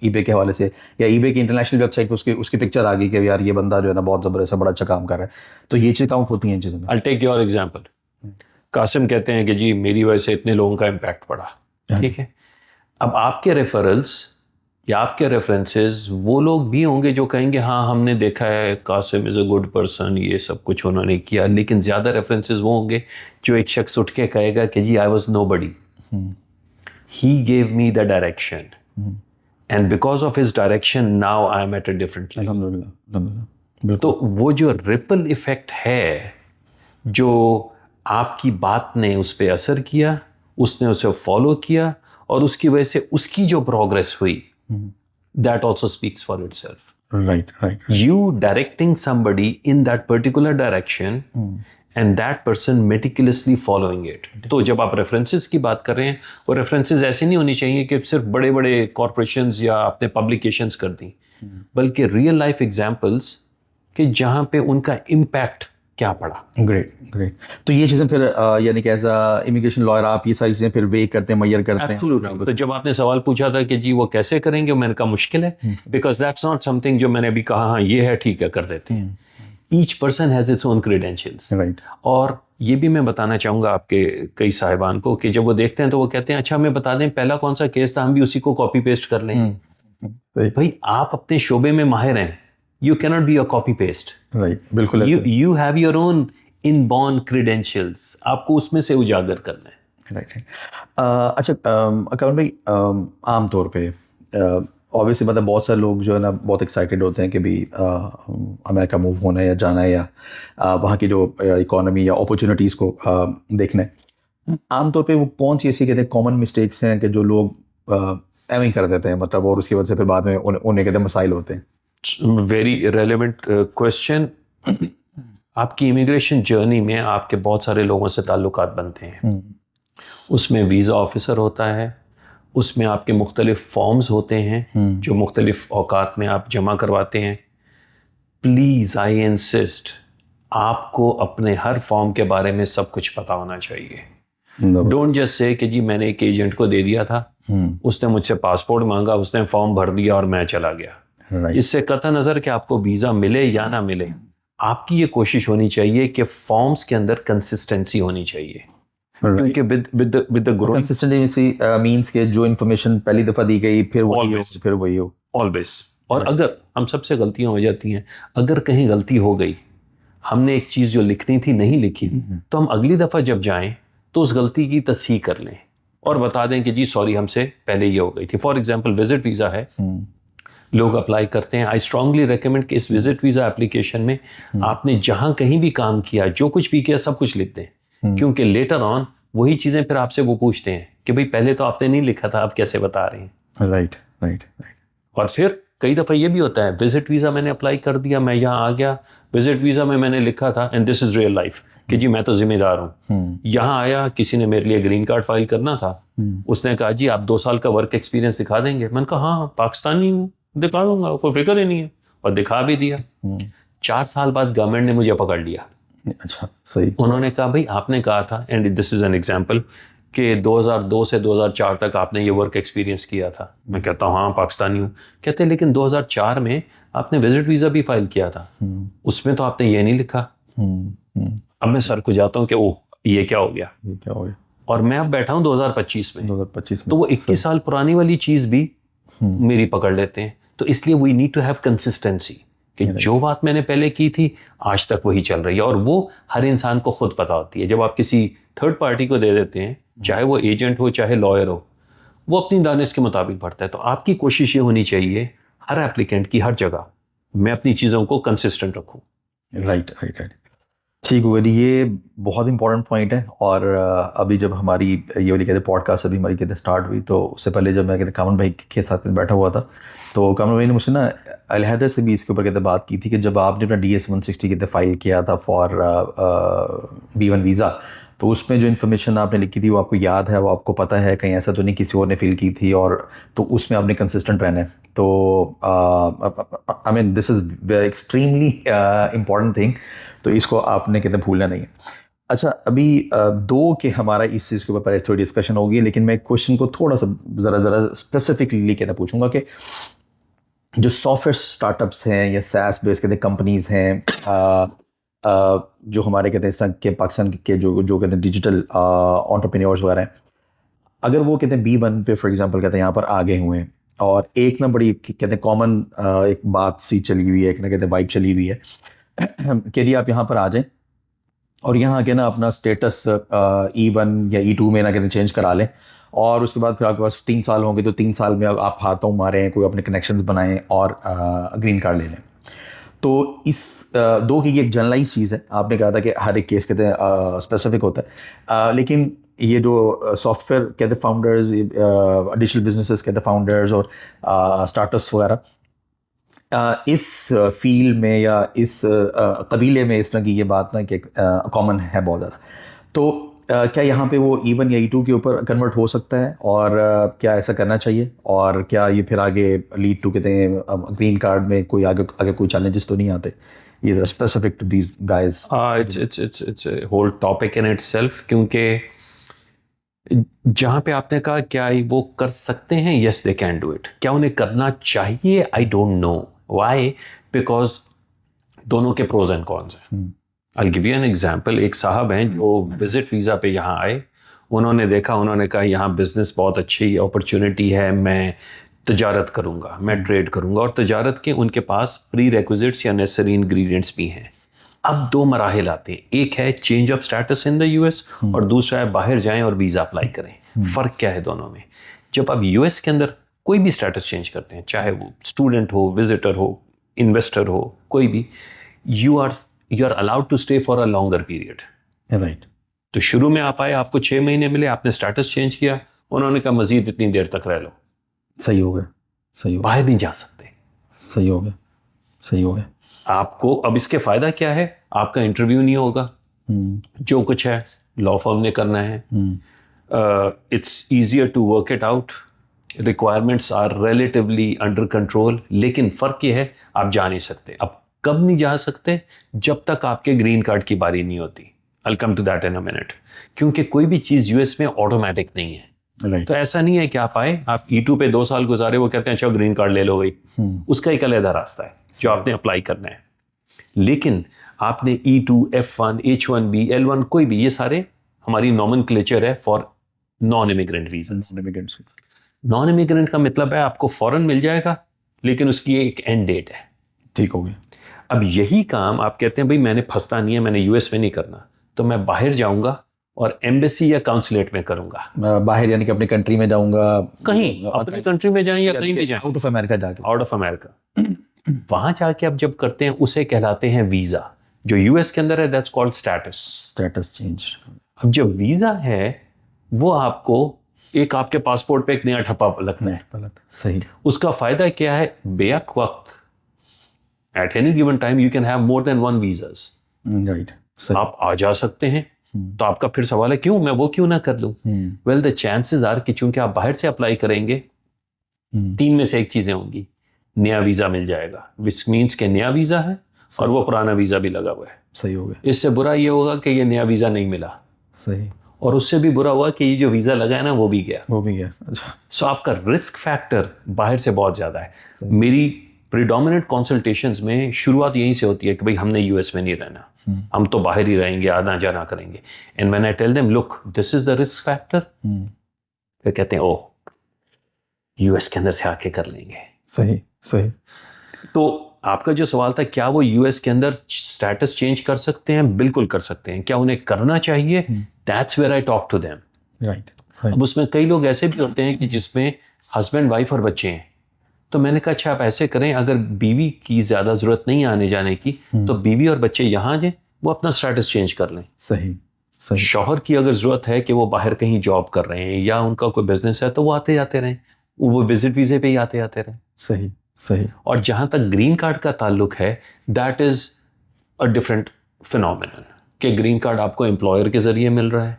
ईबे के हवाले से, या ईबे की इंटरनेशनल वेबसाइट पे उसकी पिक्चर आ गई कि यार ये बंदा जो है ना बहुत ज़बरदस्त बड़ा अच्छा काम कर रहा है, तो ये चीज़ काउंट होती हैं इन चीज़ों में? I take your example. Qasim कहते हैं कि जी मेरी वजह से इतने लोगों का इम्पैक्ट पड़ा, ठीक है। अब आपके रेफरल्स या आपके रेफरेंसेस वो लोग भी होंगे जो कहेंगे हाँ हमने देखा है Qasim is a good person, ये सब कुछ उन्होंने किया, लेकिन ज़्यादा रेफरेंसेस वो होंगे जो एक शख्स उठ के कहेगा कि जी I was nobody, he gave me the direction and because of his direction now I am at a different level. अल्हम्दुलिल्लाह। तो वो जो रिपल इफेक्ट है, जो आपकी बात ने उस पर असर किया, उसने उसे फॉलो किया और उसकी वजह से उसकी जो प्रोग्रेस हुई, that also speaks for itself. Right. You directing somebody in that particular direction and that person meticulously following it. तो जब आप रेफरेंसेस की बात कर रहे हैं, वो रेफरेंसेस ऐसे नहीं होनी चाहिए कि सिर्फ बड़े बड़े कॉरपोरेशंस या अपने पब्लिकेशंस कर दी, बल्कि रियल लाइफ एग्जांपल्स कि जहाँ पे उनका इम्पैक्ट क्या पड़ा। ग्रेट। तो ये चीज़ें फिर यानी कि एज अ इमिग्रेशन लॉयर आप ये सारी चीज़ें फिर वे करते हैं, मैयर करते हैं? तो जब आपने सवाल पूछा था कि जी वो कैसे करेंगे, मैंने कहा मुश्किल है, बिकॉज दैट्स नॉट समथिंग जो मैंने अभी कहा हाँ ये है ठीक है कर देते हैं। Each person has its own credentials. Right. और ये भी मैं बताना चाहूँगा आपके कई साहिबान को कि जब वो देखते हैं तो वो कहते हैं अच्छा हमें बता दें पहला कौन सा केस था, हम भी उसी को कॉपी पेस्ट कर लें। भाई आप अपने शोबे में माहिर हैं, you cannot be a copy paste. Right, बिल्कुल। You have your own inborn credentials. आपको उसमें से उजागर करना है। Right. अच्छा अकबर भाई, आम तौर पे ऑब्वियसली मतलब बहुत सारे लोग जो है ना बहुत एक्साइटेड होते हैं कि भी अमेरिका मूव होना है या जाना है या वहाँ की जो इकोनॉमी या अपॉर्चुनिटीज़ को देखना है। आम तौर पे वो कौन सी ऐसी कहते हैं कॉमन मिस्टेक्स हैं कि जो लोग एवं ही कर देते हैं, मतलब, और उसकी वजह से फिर बाद में उन्हें कहते हैं मसाइल होते हैं? Very relevant question. आपकी इमिग्रेशन जर्नी में आपके बहुत सारे लोगों से ताल्लुकात बनते हैं। उसमें वीज़ा ऑफिसर होता है, उसमें आपके मुख्तलिफ फॉर्म्स होते हैं जो मुख्तलिफ औकात में आप जमा करवाते हैं। प्लीज़ आई इंसिस्ट, आपको अपने हर फॉर्म के बारे में सब कुछ पता होना चाहिए। डोंट जस्ट से कि जी मैंने एक एजेंट को दे दिया था, उसने मुझसे पासपोर्ट मांगा, उसने फॉर्म भर दिया और मैं चला गया। इससे कतई नज़र कि आपको वीज़ा मिले या ना मिले, आपकी ये कोशिश होनी चाहिए कि फॉर्म्स के अंदर कंसिस्टेंसी होनी चाहिए। क्योंकि with the growing consistency means के जो इन्फॉर्मेशन पहली दफ़ा दी गई फिर वही हो ऑलवेज। और अगर हम सबसे गलतियां हो जाती हैं, अगर कहीं गलती हो गई, हमने एक चीज़ जो लिखनी थी नहीं लिखी, तो हम अगली दफ़ा जब जाएं तो उस गलती की तस्हीह कर लें और बता दें कि जी सॉरी हमसे पहले ये हो गई थी। फॉर एग्जाम्पल विजिट वीज़ा है, लोग अप्लाई करते हैं। आई स्ट्रांगली रिकमेंड कि इस विजिट वीज़ा एप्लीकेशन में आपने जहां कहीं भी काम किया, जो कुछ भी किया, सब कुछ लिख दें, क्योंकि लेटर ऑन वही चीज़ें फिर आपसे वो पूछते हैं कि भाई पहले तो आपने नहीं लिखा था, आप कैसे बता रहे हैं। राइट। और फिर कई दफ़ा ये भी होता है, विजिट वीज़ा मैंने अप्लाई कर दिया, मैं यहाँ आ गया, विजिट वीज़ा में मैंने लिखा था and this is real life कि जी मैं तो जिम्मेदार हूँ। यहाँ आया, किसी ने मेरे लिए ग्रीन कार्ड फाइल करना था, उसने कहा जी आप 2 साल का वर्क एक्सपीरियंस दिखा देंगे। मैंने कहा हाँ पाकिस्तानी हूँ, दिखा दूंगा, कोई फिक्र ही नहीं है, और दिखा भी दिया। 4 साल बाद गवर्नमेंट ने मुझे पकड़ लिया। अच्छा, सही। उन्होंने कहा भाई आपने कहा था, and this is an example, कि 2002 से 2004 तक आपने ये वर्क एक्सपीरियंस किया था। मैं कहता हूँ हाँ पाकिस्तानी हूँ। कहते लेकिन 2004 में आपने विजिट वीज़ा भी फाइल किया था, उसमें तो आपने ये नहीं लिखा। अब मैं सर को जाता हूँ कि ओह ये क्या हो गया, और मैं अब बैठा हूँ 2025 में, तो वो 21 साल पुरानी वाली चीज़ भी मेरी पकड़ लेते हैं। तो इसलिए we need to have consistency कि जो बात मैंने पहले की थी आज तक वही चल रही है, और वो हर इंसान को खुद पता होती है। जब आप किसी थर्ड पार्टी को दे देते हैं, चाहे वो एजेंट हो चाहे लॉयर हो, वो अपनी दानिश के मुताबिक भरता है। तो आपकी कोशिश ये होनी चाहिए हर एप्लीकेंट की, हर जगह मैं अपनी चीज़ों को कंसिस्टेंट रखूँ। राइट। ठीक हुआ, ये बहुत इंपॉर्टेंट पॉइंट है। और अभी जब हमारी ये वाली कहते पॉडकास्ट अभी हमारी कहते स्टार्ट हुई, तो उससे पहले जब मैं कहते कामन भाई के साथ बैठा हुआ था, तो कामन भाई ने मुझसे ना अलहदा से भी इसके ऊपर कहते बात की थी कि जब आपने अपना DS 160 कहते फाइल किया था फॉर B1 वीज़ा, तो उसमें जो इन्फॉर्मेशन आपने लिखी थी वो आपको याद है, वो आपको पता है, कहीं ऐसा तो नहीं किसी और ने फिल की थी, और तो उसमें आपने कंसिस्टेंट रहना है। तो I mean this is extremely important thing, तो इसको आपने कहते भूलना नहीं है। अच्छा, अभी दो के हमारा इस चीज़ के ऊपर थोड़ी डिस्कशन होगी, लेकिन मैं क्वेश्चन को थोड़ा सा ज़रा स्पेसिफिकली कहना पूछूंगा कि जो सॉफ्टवेयर स्टार्टअप्स हैं या सैस बेस कहते हैं कंपनीज हैं, जो हमारे कहते हैं इस तरह के पाकिस्तान के जो कहते हैं डिजिटल एंटरप्रेन्योर्स वगैरह हैं, अगर वो कहते हैं B1 पे फॉर एग्जांपल कहते हैं यहाँ पर आ गए हुए हैं, और एक ना बड़ी कहते हैं कॉमन एक बात सी चली हुई है, एक ना कहते हैं वाइब चली हुई है कि जी आप यहाँ पर आ जाएं और यहाँ आके ना अपना स्टेटस E1 या E2 में ना कहते हैं चेंज करा लें, और उसके बाद फिर आपके पास 3 साल होंगे, तो 3 साल में आप हाथों मारें, कोई अपने कनेक्शंस बनाएं और ग्रीन कार्ड ले लें। तो इस दो की एक जनरलाइज चीज़ है, आपने कहा था कि हर एक केस कहते हैं स्पेसिफिक होता है, लेकिन ये जो सॉफ्टवेयर कहते फाउंडर्स, डिजिटल बिजनेसेस कहते फाउंडर्स और स्टार्टअप्स वगैरह, इस फील्ड में या इस कबीले में इस तरह की ये बात ना कि कॉमन है बहुत ज़्यादा। तो क्या यहाँ पे वो E1 या E2 के ऊपर कन्वर्ट हो सकता है, और क्या ऐसा करना चाहिए, और क्या ये फिर आगे लीड टू कहते हैं ग्रीन कार्ड में कोई आगे कोई चैलेंजेस तो नहीं आते, ये specific to these guys? It's whole topic in itself, क्योंकि जहाँ पे आपने कहा क्या वो कर सकते हैं, yes they can do it, क्या उन्हें करना चाहिए, आई डोंट नो व्हाई, बिकॉज दोनों के प्रोज एंड कॉन्स हैं। I'll give you an example. एक साहब हैं जो विजिट वीज़ा पे यहाँ आए, उन्होंने देखा, उन्होंने कहा यहाँ बिजनेस बहुत अच्छी अपॉर्चुनिटी है, मैं तजारत करूँगा, मैं ट्रेड करूँगा, और तजारत के उनके पास प्री रेक्विजिट्स या नेसेसरी इंग्रेडिएंट्स भी हैं। अब दो मराहिल आते हैं, एक है change of status in the US और दूसरा है बाहर जाएं और वीज़ा अप्लाई करें। फ़र्क क्या है दोनों में? जब आप US के अंदर कोई भी स्टेटस चेंज करते हैं, चाहे वो स्टूडेंट हो, विजिटर हो, इन्वेस्टर हो, कोई भी, you are allowed to stay for a longer period, right. तो शुरू में आप आए, आपको 6 महीने मिले, आपने स्टेटस चेंज किया, उन्होंने कहा मजीद इतनी देर तक रह लो, सही हो गया, सही हो गया, बाहर नहीं जा सकते, सही हो गया, सही हो गया। आपको अब इसके फायदा क्या है? आपका इंटरव्यू नहीं होगा, जो कुछ है लॉ फर्म ने करना है, it's easier to work it out, requirements are relatively under control, लेकिन फ़र्क ये है आप जा नहीं सकते। अब कब नहीं जा सकते? जब तक आपके ग्रीन कार्ड की बारी नहीं होती। I'll come to that in a minute, क्योंकि कोई भी चीज़ US में ऑटोमेटिक नहीं है, right. तो ऐसा नहीं है कि आप आए, आप E2 पे 2 साल गुजारे, वो कहते हैं चलो ग्रीन कार्ड ले लो भाई, उसका एक अलग रास्ता है जो आपने अप्लाई करना है। लेकिन आपने E2, F1, H1B, L1 कोई भी, ये सारे हमारी नॉमेनक्लेचर है for non immigrant visa. Non immigrant का मतलब है आपको फॉरेन मिल जाएगा, लेकिन उसकी एक एंड डेट है। ठीक हो गया। अब यही काम आप कहते हैं भाई मैंने फंसता नहीं है, मैंने US में नहीं करना, तो मैं बाहर जाऊंगा और एम्बेसी या काउंसलेट में करूंगा। बाहर यानी कि अपनी कंट्री में जाऊंगा, कहीं अपनी कंट्री में जाएं या कहीं भी जाएं, आउट ऑफ अमेरिका जाके, आउट ऑफ अमेरिका वहां जाके आप जब करते हैं उसे कहलाते हैं वीजा। जो US के अंदर है दैट्स कॉल्ड स्टेटस चेंज। अब जो वीजा है वो आपको एक आपके पासपोर्ट पे एक नया ठप्पा लगता है, सही। उसका फायदा क्या है? बेअक वक्त at any given time you can have more than one visas, right. आप आ जा सकते हैं। तो आपका फिर सवाल है क्यों, मैं वो क्यों ना कर लूं? वेल द चांसेस आर कि चूंकि आप बाहर से अप्लाई करेंगे, 3 में से एक चीजें होंगी, नया वीजा मिल जाएगा, विच मीन्स के नया वीजा है और वो पुराना वीजा भी लगा हुआ है। सही हो गया। इससे बुरा ये होगा कि ये नया वीजा नहीं मिला, सही, और उससे भी बुरा हुआ कि ये जो वीजा लगा है ना वो भी गया। अच्छा। सो आपका रिस्क फैक्टर बाहर से बहुत ज्यादा है। मेरी प्रीडोमिनेंट कंसल्टेशंस में शुरुआत यहीं से होती है कि भाई हमने US में नहीं रहना, हम तो बाहर ही रहेंगे, आना जाना करेंगे। And when I tell them look this is the risk factor, वे कहते हैं ओह US के अंदर से आके कर लेंगे। सही सही। तो आपका जो सवाल था क्या वो US के अंदर स्टेटस चेंज कर सकते हैं? बिल्कुल कर सकते हैं। क्या उन्हें करना चाहिए? That's where I talk to them. Right. अब उसमें कई लोग ऐसे भी होते हैं कि जिसमें हस्बैंड वाइफ और बच्चे हैं, तो मैंने कहा अच्छा आप ऐसे करें, अगर बीवी की ज़्यादा ज़रूरत नहीं आने जाने की तो बीवी और बच्चे यहाँ जाएं, वो अपना स्टेटस चेंज कर लें। सही सही। शौहर की अगर ज़रूरत है कि वो बाहर कहीं जॉब कर रहे हैं या उनका कोई बिजनेस है तो वो आते जाते रहें, वो विजिट वीज़े पे ही आते जाते रहें। सही सही। और जहाँ तक ग्रीन कार्ड का ताल्लुक है that is a different phenomenon, कि ग्रीन कार्ड आपको एम्प्लॉयर के ज़रिए मिल रहा है,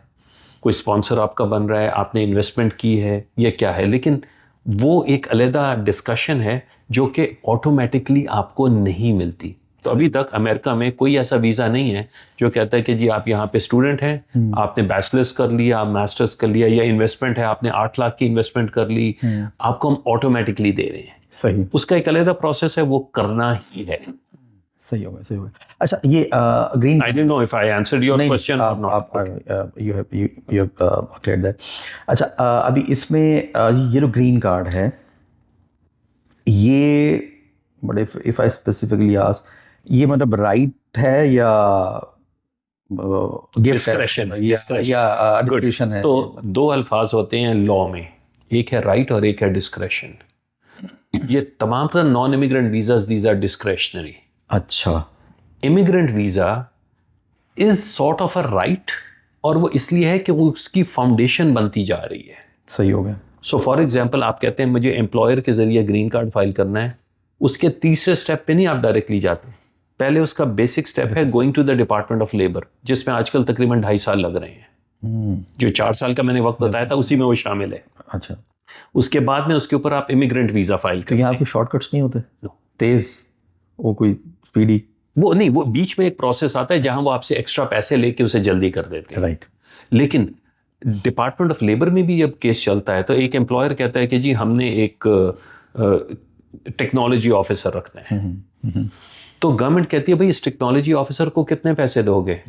कोई स्पॉन्सर आपका बन रहा है, आपने इन्वेस्टमेंट की है, या क्या है। लेकिन वो एक अलहदा डिस्कशन है जो कि ऑटोमेटिकली आपको नहीं मिलती। तो अभी तक अमेरिका में कोई ऐसा वीज़ा नहीं है जो कहता है कि जी आप यहाँ पे स्टूडेंट हैं, आपने बैचलर्स कर लिया, मास्टर्स कर लिया, या इन्वेस्टमेंट है, आपने 8 लाख की इन्वेस्टमेंट कर ली, आपको हम ऑटोमेटिकली दे रहे हैं। सही, उसका एक अलग प्रोसेस है, वो करना ही है। सही हो गया, सही हो गया। अच्छा, ये green, I don't know if I answered your question और not. You have clear that. अच्छा, अभी इसमें ये जो ग्रीन कार्ड है, ये but if I specifically ask, ये मतलब राइट है या गिफ्ट है Discretion, या discretion. डिस्क्रिप्शन है? तो दो अल्फाज होते हैं लॉ में, एक है राइट और एक है डिस्क्रेशन। ये तमाम तरह non immigrant visas, these are discretionary. अच्छा, immigrant visa is sort of a right, और वो इसलिए है कि वो उसकी फाउंडेशन बनती जा रही है। सही हो गया। सो फॉर एग्जाम्पल, आप कहते हैं मुझे एम्प्लॉयर के जरिए ग्रीन कार्ड फाइल करना है, उसके तीसरे स्टेप पे नहीं आप डायरेक्टली जाते, पहले उसका बेसिक स्टेप है going to the department of labour, जिसमें आजकल तकरीबन 2.5 साल लग रहे हैं। जो 4 साल का मैंने वक्त बताया था उसी में वो शामिल है। अच्छा, उसके बाद में उसके ऊपर आप इमिग्रेंट वीजा फाइल तो यहाँ कोई शॉर्टकट्स नहीं होते? तेज, वो कोई स्पीडी? वो नहीं, वो बीच में एक प्रोसेस आता है जहां वो आपसे एक्स्ट्रा पैसे लेके उसे जल्दी कर देते हैं। राइट। लेकिन डिपार्टमेंट ऑफ लेबर में भी अब केस चलता है, तो एक एम्प्लॉयर कहता है कि जी हमने एक टेक्नोलॉजी ऑफिसर रखना है, तो गवर्नमेंट कहती है भाई इस टेक्नोलॉजी ऑफिसर को कितने पैसे दोगे?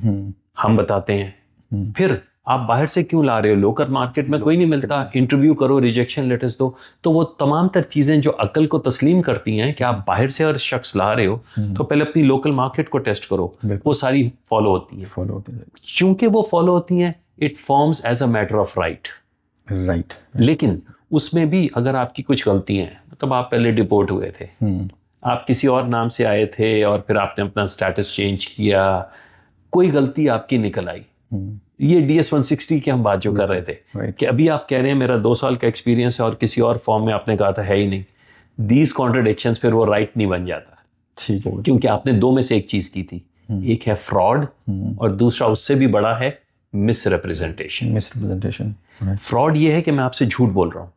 हम बताते हैं। फिर आप बाहर से क्यों ला रहे हो, लोकल मार्केट में कोई नहीं मिलता, इंटरव्यू करो, रिजेक्शन लेटर्स दो। तो वो तमाम तर चीज़ें जो अकल को तस्लीम करती हैं कि आप बाहर से हर शख्स ला रहे हो, तो पहले अपनी लोकल मार्केट को टेस्ट करो, वो सारी फॉलो होती हैं। चूंकि वो फॉलो होती हैं, it forms as a matter of right. Right. लेकिन उसमें भी अगर आपकी कुछ गलती है, मतलब आप पहले डिपोर्ट हुए थे, आप किसी और नाम से आए थे और फिर आपने अपना स्टेटस चेंज किया, कोई गलती आपकी निकल आई, ये DS 160 की हम बात जो कर रहे थे कि अभी आप कह रहे हैं मेरा 2 साल का एक्सपीरियंस है और किसी और फॉर्म में आपने कहा था है ही नहीं, दीज कॉन्ट्रडिक्शंस फिर वो राइट नहीं बन जाता। ठीक है, क्योंकि आपने 2 में से एक चीज की थी, एक है फ्रॉड और दूसरा उससे भी बड़ा है मिसरिप्रेजेंटेशन। मिसरिप्रेजेंटेशन। फ्रॉड ये है कि मैं आपसे झूठ बोल रहा हूँ,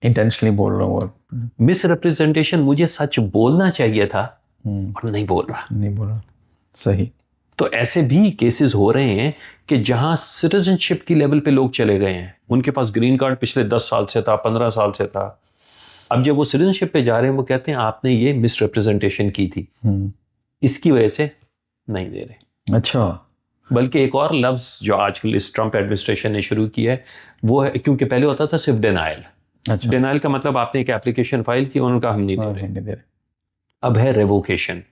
इंटेंशनली बोल रहा हूँ, और मिसरिप्रेजेंटेशन मुझे सच बोलना चाहिए था और नहीं बोल रहा। सही। तो ऐसे भी केसेस हो रहे हैं कि जहां सिटीजनशिप की लेवल पे लोग चले गए हैं, उनके पास ग्रीन कार्ड पिछले 10 साल से था, 15 साल से था, अब जब वो सिटीजनशिप पे जा रहे हैं वो कहते हैं आपने ये मिसरिप्रेजेंटेशन की थी, इसकी वजह से नहीं दे रहे। अच्छा। बल्कि एक और लफ्ज़ जो आजकल इस ट्रंप एडमिनिस्ट्रेशन ने शुरू किया है वो है, क्योंकि पहले होता था सिर्फ डिनाइल। अच्छा। डिनाइल का मतलब आपने एक एप्लीकेशन फाइल की, उन्होंने कहा हम नहीं दे रहे। अब है रेवोकेशन।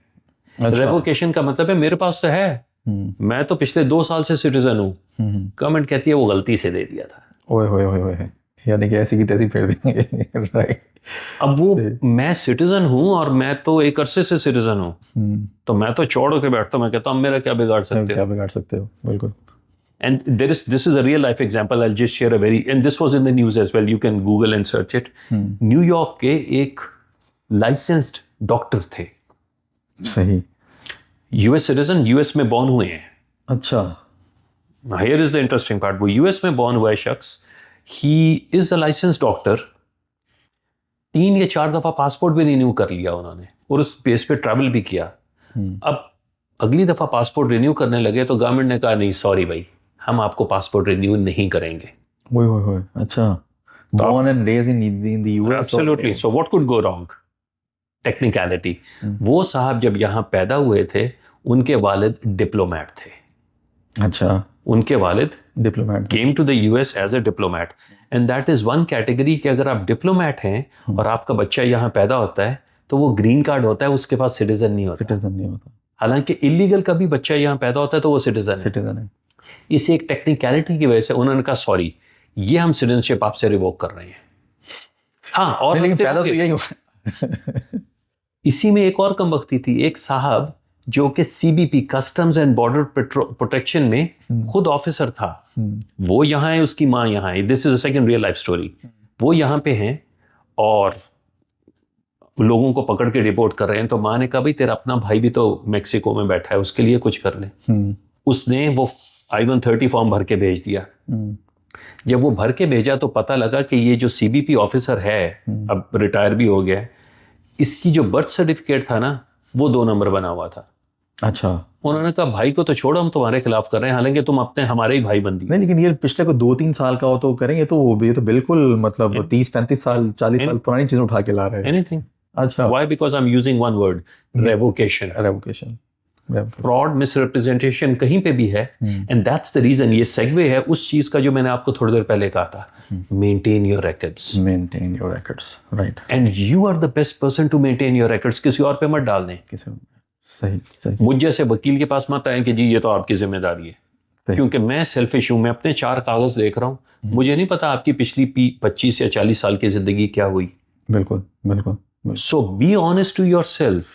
रेवोकेशन का मतलब है मेरे पास तो है, मैं तो पिछले 2 साल से सिटीजन हूँ, गवर्नमेंट कहती है वो गलती से दे दिया था। ओए होए होए होए, यानी कि ऐसी की तैसी फेर देंगे। राइट। अब वो मैं सिटीजन हूँ और मैं तो एक अरसे से सिटीजन हूँ, तो मैं तो चौड़ होकर बैठता हूँ, मैं कहता हूँ मेरा क्या बिगाड़ सकते हो। बिल्कुल। And this is a real life example. I'll just share and this was in the news as well. You can Google and search it. New York के एक लाइसेंस्ड डॉक्टर थे, सही, यूएस सिटीजन, यूएस में बॉर्न हुए हैं। अच्छा। Here is the interesting part. वो यूएस में बॉर्न हुआ है शख्स, he is a licensed doctor, 3 या 4 दफा पासपोर्ट भी रिन्यू कर लिया उन्होंने और उस बेस पे ट्रैवल भी किया। अब अगली दफा पासपोर्ट रिन्यू करने लगे तो गवर्नमेंट ने कहा नहीं सॉरी भाई, हम आपको पासपोर्ट रिन्यू नहीं करेंगे। अच्छा। Born and raised in the US. Absolutely. So what could go wrong? Technicality. वो साहब जब यहाँ पैदा हुए थे, उनके वालिद डिप्लोमेट थे। अच्छा। उनके वालिद diplomat came to the US as a diplomat. And that is one category कि अगर आप डिप्लोमेट हैं और आपका बच्चा यहाँ पैदा होता है तो वो ग्रीन कार्ड होता है, उसके पास सिटीजन नहीं होता। हालांकि इलीगल का भी बच्चा यहाँ पैदा होता है तो वो सिटीजन है। इस एक टेक्निकलिटी की वजह से उन्होंने कहा सॉरी, ये हम सिटीजनशिप आपसे रिवोक कर रहे हैं। हाँ, और लेकिन पैदा तो यही हुआ। इसी में एक और कमबख्ती थी, एक साहब जो कि CBP customs and border protection में खुद ऑफिसर था, वो यहाँ है, उसकी माँ यहाँ है। This is a second real life story. वो यहाँ पे हैं और लोगों को पकड़ के रिपोर्ट कर रहे हैं, तो माँ ने कहा भाई तेरा अपना भाई भी तो मेक्सिको में बैठा है, उसके लिए कुछ कर ले। उसने वो I-130 फॉर्म भर के भेज दिया। जब वो भर के भेजा तो पता लगा कि ये जो CBP ऑफिसर है, अब रिटायर भी हो गया है, इसकी जो बर्थ सर्टिफिकेट था ना वो 2 नंबर बना हुआ था। अच्छा। उन्होंने कहा भाई को तो छोड़ो, हम तुम्हारे खिलाफ कर रहे हैं, हालांकि तुम अपने हमारे ही भाई बंदी। नहीं, लेकिन ये पिछले को 2-3 साल का हो तो करेंगे तो ये तो बिल्कुल मतलब 30-35 साल 40 साल पुरानी चीजें उठा के ला रहे हैं। एनीथिंग। अच्छा। Why? Because I am using one word, revocation. Revocation, fraud, misrepresentation कहीं पे भी है, एंड दैट्स द रीजन। ये सेगवे है उस चीज का जो मैंने आपको थोड़ी देर पहले कहा था, maintain your records. Maintain your records, right. And you are the best person to maintain your records. किसी और पे मत डाल दें। सही सही। मुझ जैसे वकील के पास मत आए कि जी ये तो आपकी जिम्मेदारी है, क्योंकि मैं सेल्फिश हूं। मैं अपने 4 कागज देख रहा हूं, मुझे नहीं पता आपकी पिछली 25 या 40 साल की जिंदगी क्या हुई। बिल्कुल बिल्कुल। So be honest to yourself,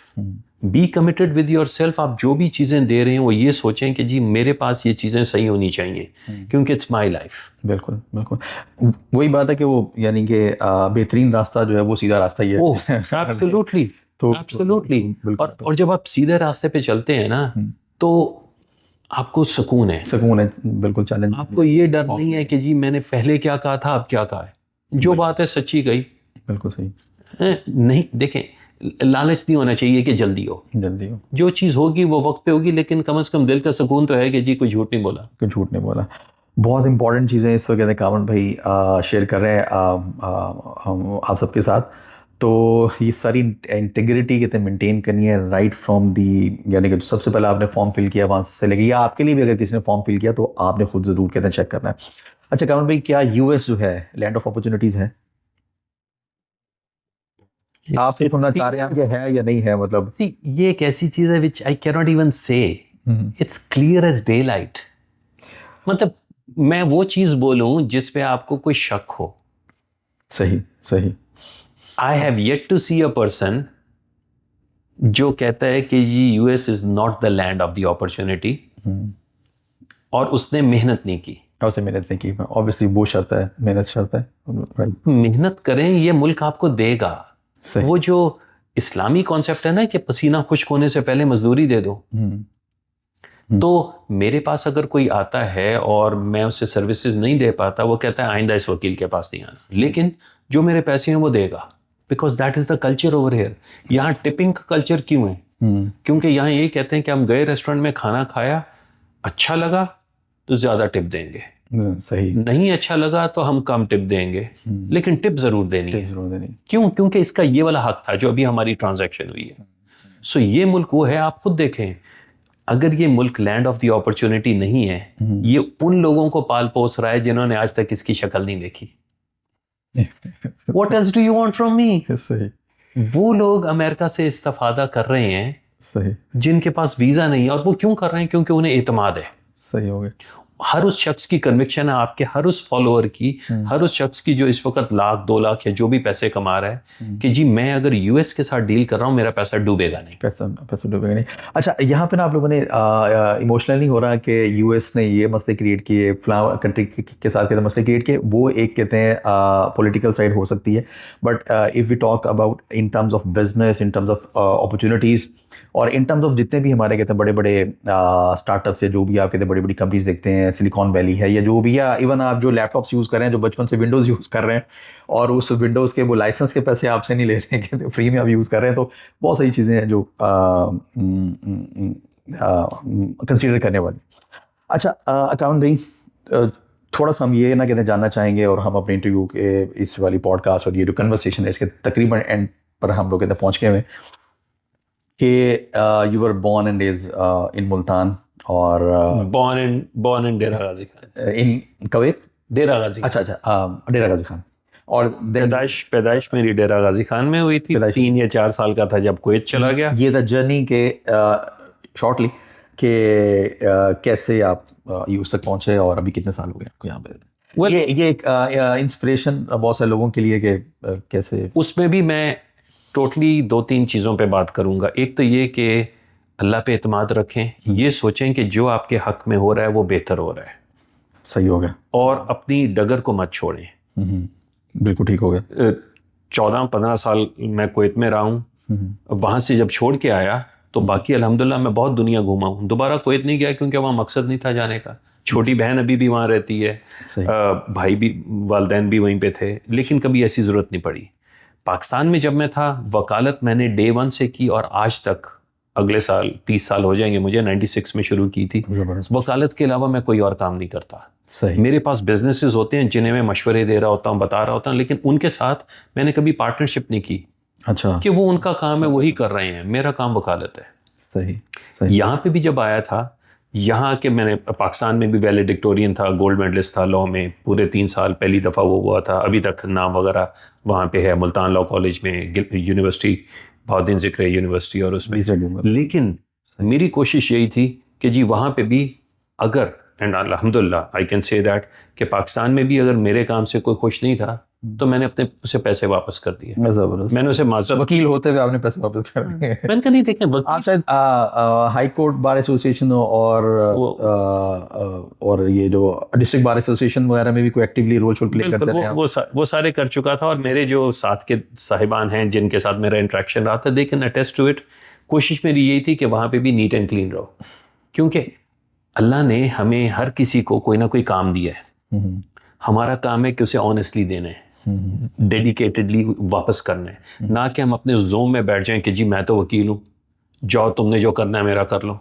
be committed with yourself. आप जो भी चीजें दे रहे हैं वो ये सोचें कि जी मेरे पास ये चीजें सही होनी चाहिए, क्योंकि इट्स माई लाइफ। बिल्कुल बिल्कुल। वही बात है कि वो यानी कि बेहतरीन रास्ता जो है वो सीधा रास्ता ही है। Absolutely, absolutely. और जब आप सीधे रास्ते पे चलते हैं ना तो आपको सुकून है। सुकून है, बिल्कुल। चैलेंज, आपको ये डर नहीं है कि जी मैंने पहले क्या कहा था, अब क्या कहा है। जो बात है सच्ची गई। बिल्कुल सही। नहीं देखें, लालच नहीं होना चाहिए कि जल्दी हो। जो चीज़ होगी वो वक्त पे होगी, लेकिन कम से कम दिल का सुकून तो है कि जी कोई झूठ नहीं बोला। बहुत इंपॉर्टेंट चीज़ें इस वक्त कामन भाई शेयर कर रहे हैं आप सबके साथ। तो ये सारी इंटीग्रिटी कितने मेंटेन करनी है राइट फ्रॉम दी, यानी कि सबसे पहले आपने फॉर्म फिल किया वहाँ से लेके, या आपके लिए भी अगर किसी ने फॉर्म फिल किया तो आपने खुद ज़रूर कहते हैं चेक करना है। अच्छा कामन भाई, क्या US जो है लैंड ऑफ अपॉर्चुनिटीज़ है? आप सुनना चाह रहे हैं कि है या नहीं है? मतलब ये एक ऐसी चीज है which I can not even say, it's clear as daylight. मतलब मैं वो चीज बोलूं जिस पे आपको कोई शक हो। सही सही। I have yet to see a person जो कहता है कि जी US is not the land of the opportunity, और उसने मेहनत नहीं की। ऑब्वियसली वो शर्त है, मेहनत शर्त है। मेहनत करें, ये मुल्क आपको देगा। वो जो इस्लामी कॉन्सेप्ट है ना कि पसीना खुश्क होने से पहले मजदूरी दे दो, तो मेरे पास अगर कोई आता है और मैं उसे सर्विसेज नहीं दे पाता, वो कहता है आइंदा इस वकील के पास नहीं आना, लेकिन जो मेरे पैसे हैं वो देगा, because that is the culture over here. यहाँ टिपिंग का कल्चर क्यों है? क्योंकि यहाँ ये कहते हैं कि हम गए रेस्टोरेंट में, खाना खाया, अच्छा लगा तो ज्यादा टिप देंगे, सही नहीं अच्छा लगा तो हम कम टिप देंगे, लेकिन टिप जरूर देनी है। क्यों? क्योंकि इसका ये वाला हक था जो अभी हमारी ट्रांजैक्शन हुई है। सो ये मुल्क वो है, आप खुद देखें, अगर ये मुल्क लैंड ऑफ द अपॉर्चुनिटी नहीं है, ये उन लोगों को पाल पोस रहा है जिन्होंने आज तक इसकी शक्ल नहीं देखी। What else do you want from me? सही। वो लोग अमेरिका से इस्तेफादा कर रहे हैं, सही, जिनके पास वीजा नहीं है, और वो क्यों कर रहे हैं? क्योंकि उन्हें एतमाद है। सही हो गया। हर उस शख्स की कन्विक्शन है, आपके हर उस फॉलोअर की, हर उस शख्स की जो इस वक्त 1 2 लाख या जो भी पैसे कमा रहा है, कि जी मैं अगर US के साथ डील कर रहा हूँ, मेरा पैसा डूबेगा नहीं। पैसा डूबेगा नहीं। अच्छा, यहाँ पे ना आप लोगों ने इमोशनल नहीं हो रहा कि US ने ये मसले क्रिएट किए, फला कंट्री के साथ के मसले क्रिएट किए, वो एक कहते हैं पॉलिटिकल साइड हो सकती है, but if we talk about in terms of business, in terms of opportunities, और इन टर्म्स ऑफ जितने भी हमारे कहते हैं बड़े बड़े स्टार्टअप्स है, जो भी आप कहते हैं बड़ी बड़ी कंपनीज देखते हैं, सिलिकॉन वैली है, या जो भी, या इवन आप जो लैपटॉप्स यूज़ कर रहे हैं, जो बचपन से विंडोज़ यूज़ कर रहे हैं, और उस विंडोज़ के वो लाइसेंस के पैसे आपसे नहीं ले रहे हैं, कि फ्री में आप यूज़ कर रहे हैं, तो बहुत सारी चीज़ें हैं जो कंसिडर करने वाली। अच्छा अकाउंट भाई, थोड़ा सा हम ये ना कहते हैं जानना चाहेंगे, और हम अपने इंटरव्यू के इस वाली पॉडकास्ट और ये जो कन्वर्सेशन है इसके तकरीबन एंड पर हम लोग कहते हैं पहुँच गए हुए कि you were born and raised in Multan, और born in Dera Ghazi Khan, in Kuwait, Dera Ghazi. अच्छा, डेरा गाजी खान। और पैदाइश मेरी डेरा गाजी खान में हुई थी। 3 या 4 साल का था जब कुवैत चला गया। ये द जर्नी के शॉर्टली के कैसे आप यूएस तक पहुंचे, और अभी कितने साल हो गए आपको यहाँ पे? ये एक इंस्पिरेशन बहुत सारे लोगों के लिए कि कैसे। उसमें भी मैं टोटली 2-3 चीज़ों पे बात करूंगा। एक तो ये कि अल्लाह पे एतमाद रखें, ये सोचें कि जो आपके हक में हो रहा है वो बेहतर हो रहा है। सही हो गया। और अपनी डगर को मत छोड़ें। बिल्कुल ठीक हो गया। 14-15 साल मैं कुवैत में रहा हूँ। वहाँ से जब छोड़ के आया तो बाकी अल्हम्दुलिल्लाह मैं बहुत दुनिया घूमा हूँ। दोबारा कुवैत नहीं गया क्योंकि वहाँ मकसद नहीं था जाने का। छोटी बहन अभी भी वहाँ रहती है, भाई भी, वालिदैन भी वहीं पे थे, लेकिन कभी ऐसी ज़रूरत नहीं पड़ी। पाकिस्तान में जब मैं था, वकालत मैंने डे 1 से की और आज तक, अगले साल 30 साल हो जाएंगे मुझे, 96 में शुरू की थी। वकालत के अलावा मैं कोई और काम नहीं करता। मेरे पास बिजनेसेस होते हैं जिन्हें मैं मशवरे दे रहा होता हूँ, बता रहा होता हूँ, लेकिन उनके साथ मैंने कभी पार्टनरशिप नहीं की। अच्छा। कि वो उनका काम है, वही कर रहे हैं, मेरा काम वकालत है। सही। यहाँ पे भी जब आया था, यहाँ के मैंने पाकिस्तान में भी वैलेडिक्टोरियन था, गोल्ड मेडलिस्ट था लॉ में, पूरे 3 साल पहली दफ़ा वो हुआ था। अभी तक नाम वगैरह वहाँ पे है, मुल्तान लॉ कॉलेज में, यूनिवर्सिटी, बहुत दिन जिक्र है यूनिवर्सिटी और उसमें। लेकिन मेरी कोशिश यही थी कि जी वहाँ पे भी अगर, एंड अल्हम्दुलिल्लाह आई कैन से दैट, कि पाकिस्तान में भी अगर मेरे काम से कोई खुश नहीं था तो मैंने अपने उसे पैसे वापस कर दिए। मैंने उसे माजरत, वकील होते हुए आपने पैसे वापस कर दिए। मैंने कहा नहीं, देखें आप शायद हाई कोर्ट बार एसोसिएशन और ये जो डिस्ट्रिक्ट बार एसोसिएशन वगैरह में भी कोई एक्टिवली रोल प्ले करते थे। वो सारे कर चुका था, और मेरे जो साथ के साहिबान हैं जिनके साथ मेरा इंटरेक्शन रहा था, they can attest to it. कोशिश मेरी यही थी कि वहाँ पे भी नीट एंड क्लीन रहो, क्योंकि अल्लाह ने हमें हर किसी को कोई ना कोई काम दिया है। हमारा काम है कि उसे ऑनेस्टली देना है, डेडिकेटेडली वापस करना है, ना कि हम अपने जोन में बैठ जाएं कि जी मैं तो वकील हूँ, जाओ तुमने जो करना है मेरा कर लो।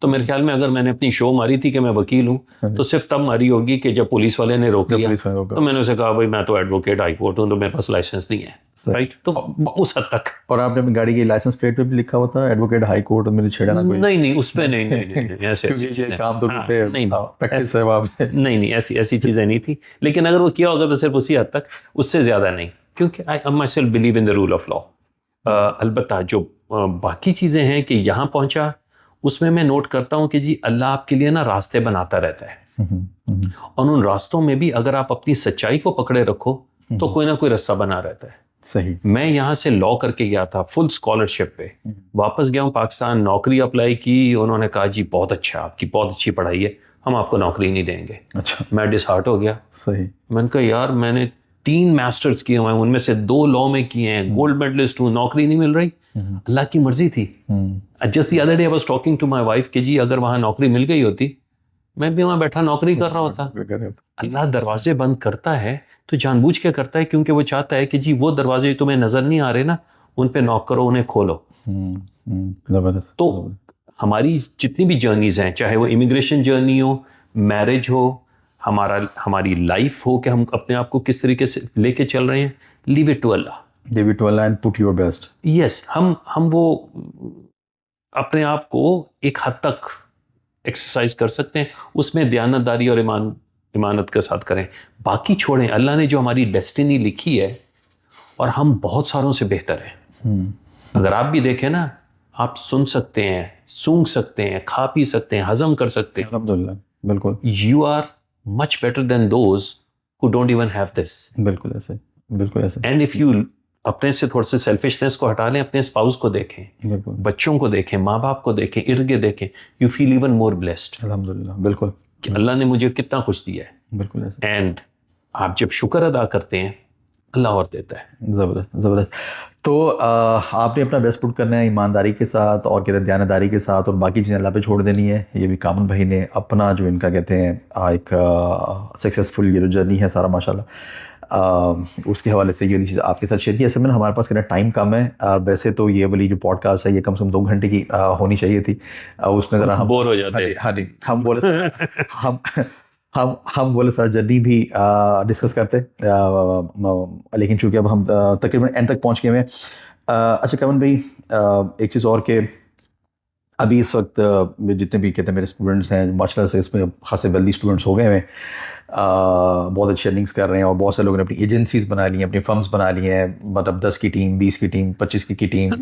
तो मेरे ख्याल में अगर मैंने अपनी शो मारी थी कि मैं वकील हूँ, तो सिर्फ तब मारी होगी कि जब पुलिस वाले ने रोक लिया, तो मैंने उसे कहा भाई मैं तो एडवोकेट हाई कोर्ट हूँ, तो मेरे पास लाइसेंस नहीं है, राइट। तो उस हद तक। और आपने अपनी गाड़ी की लाइसेंस प्लेट पे भी लिखा हुआ था एडवोकेट हाई कोर्ट, मेरे छेड़ा ना कोई? नहीं उस पर नहीं, ऐसे काम तो नहीं, प्रैक्टिस है वहाँ पे। नहीं ऐसी चीज़ें नहीं थी, लेकिन अगर वो किया होगा तो सिर्फ उसी हद तक, उससे ज़्यादा नहीं, क्योंकि I myself believe in the rule of law. अलबत्ता जो बाकी चीज़ें हैं कि यहाँ पहुँचा, उसमें मैं नोट करता हूँ कि जी अल्लाह आपके लिए ना रास्ते बनाता रहता है, और उन रास्तों में भी अगर आप अपनी सच्चाई को पकड़े रखो तो कोई ना कोई रास्ता बना रहता है। सही। मैं यहाँ से लॉ करके गया था फुल स्कॉलरशिप पे, वापस गया हूँ पाकिस्तान, नौकरी अप्लाई की, उन्होंने कहा जी बहुत अच्छा, आपकी बहुत अच्छी पढ़ाई है, हम आपको नौकरी नहीं देंगे। अच्छा। मैं डिसहार्ट हो गया। सही। मैंने कहा यार मैंने 3 मास्टर्स किए हुए हैं, उनमें से 2 लॉ में किए हैं, गोल्ड मेडलिस्ट हूँ, नौकरी नहीं मिल रही। अल्लाह की मर्जी थी। Just the other day I was talking to my wife कि जी अगर वहाँ नौकरी मिल गई होती, मैं भी वहाँ बैठा नौकरी कर रहा होता। अल्लाह दरवाजे बंद करता है तो जानबूझ के करता है, क्योंकि वो चाहता है कि जी वो दरवाजे तुम्हें नजर नहीं आ रहे ना, उन पे नॉक करो, उन्हें खोलो। तो हमारी जितनी भी जर्नीज हैं, चाहे वो इमिग्रेशन जर्नी हो, मैरिज हो, हमारी लाइफ हो, कि हम अपने आप को किस तरीके से लेके चल रहे हैं, leave it to Allah. Leave it to Allah and put your best. Yes, हम वो अपने आप को एक हद तक एक्सरसाइज कर सकते हैं, उसमें दयानतदारी और ईमानत के साथ करें, बाकी छोड़ें। अल्लाह ने जो हमारी डेस्टिनी लिखी है, और हम बहुत सारों से बेहतर हैं। अगर आप भी देखें ना, आप सुन सकते हैं, सूंघ सकते हैं, खा पी सकते हैं, हजम कर सकते हैं, अल्हम्दुलिल्लाह, बिल्कुल। You are much better than those who don't even have this. बिल्कुल ऐसे, बिल्कुल ऐसे। एंड इफ यू अपने से थोड़ा सा सेल्फिशनेस को हटा लें, अपने स्पाउस को देखें, बच्चों को देखें, माँ बाप को देखें, इर्द गिर्द देखें, you feel even more blessed. अल्हम्दुलिल्लाह, बिल्कुल, कि अल्लाह ने मुझे कितना कुछ दिया है। बिल्कुल ऐसे। एंड आप जब शुक्र अदा करते हैं, अल्लाह और देता है। ज़बरदस्त, ज़बरदस्त। तो आपने अपना बेस्ट पुट करना है ईमानदारी के साथ, और कहते हैं दयानतदारी के साथ, और बाकी चीज़ें अल्लाह पे छोड़ देनी है। ये भी कामन भाई ने अपना जो इनका कहते हैं एक सक्सेसफुल ये जो जर्नी है सारा माशाल्लाह, उसके हवाले से ये वाली चीज़ आपके साथ शेयर की। ऐसे में हमारे पास कहना टाइम कम है, वैसे तो ये वाली जो पॉडकास्ट है ये कम से कम 2 घंटे की होनी चाहिए थी, उसमें ज़रा हम बोर हो जाते हैं। हाँ नहीं, हम बोले सर जर्नी भी डिस्कस करते, लेकिन चूंकि अब हम तकरीबन एंड तक पहुंच गए हैं। अच्छा कमन भाई, एक चीज़ और के अभी इस वक्त जितने भी कहते हैं मेरे स्टूडेंट्स हैं माशाल्लाह से, इसमें खासे वेल्दी स्टूडेंट्स हो गए हैं, बहुत अच्छी अर्निंग्स कर रहे हैं, और बहुत से लोगों ने अपनी एजेंसीज बना ली हैं, अपनी फर्म्स बना ली हैं, मतलब 10 की टीम, 20 की टीम, 25 की टीम।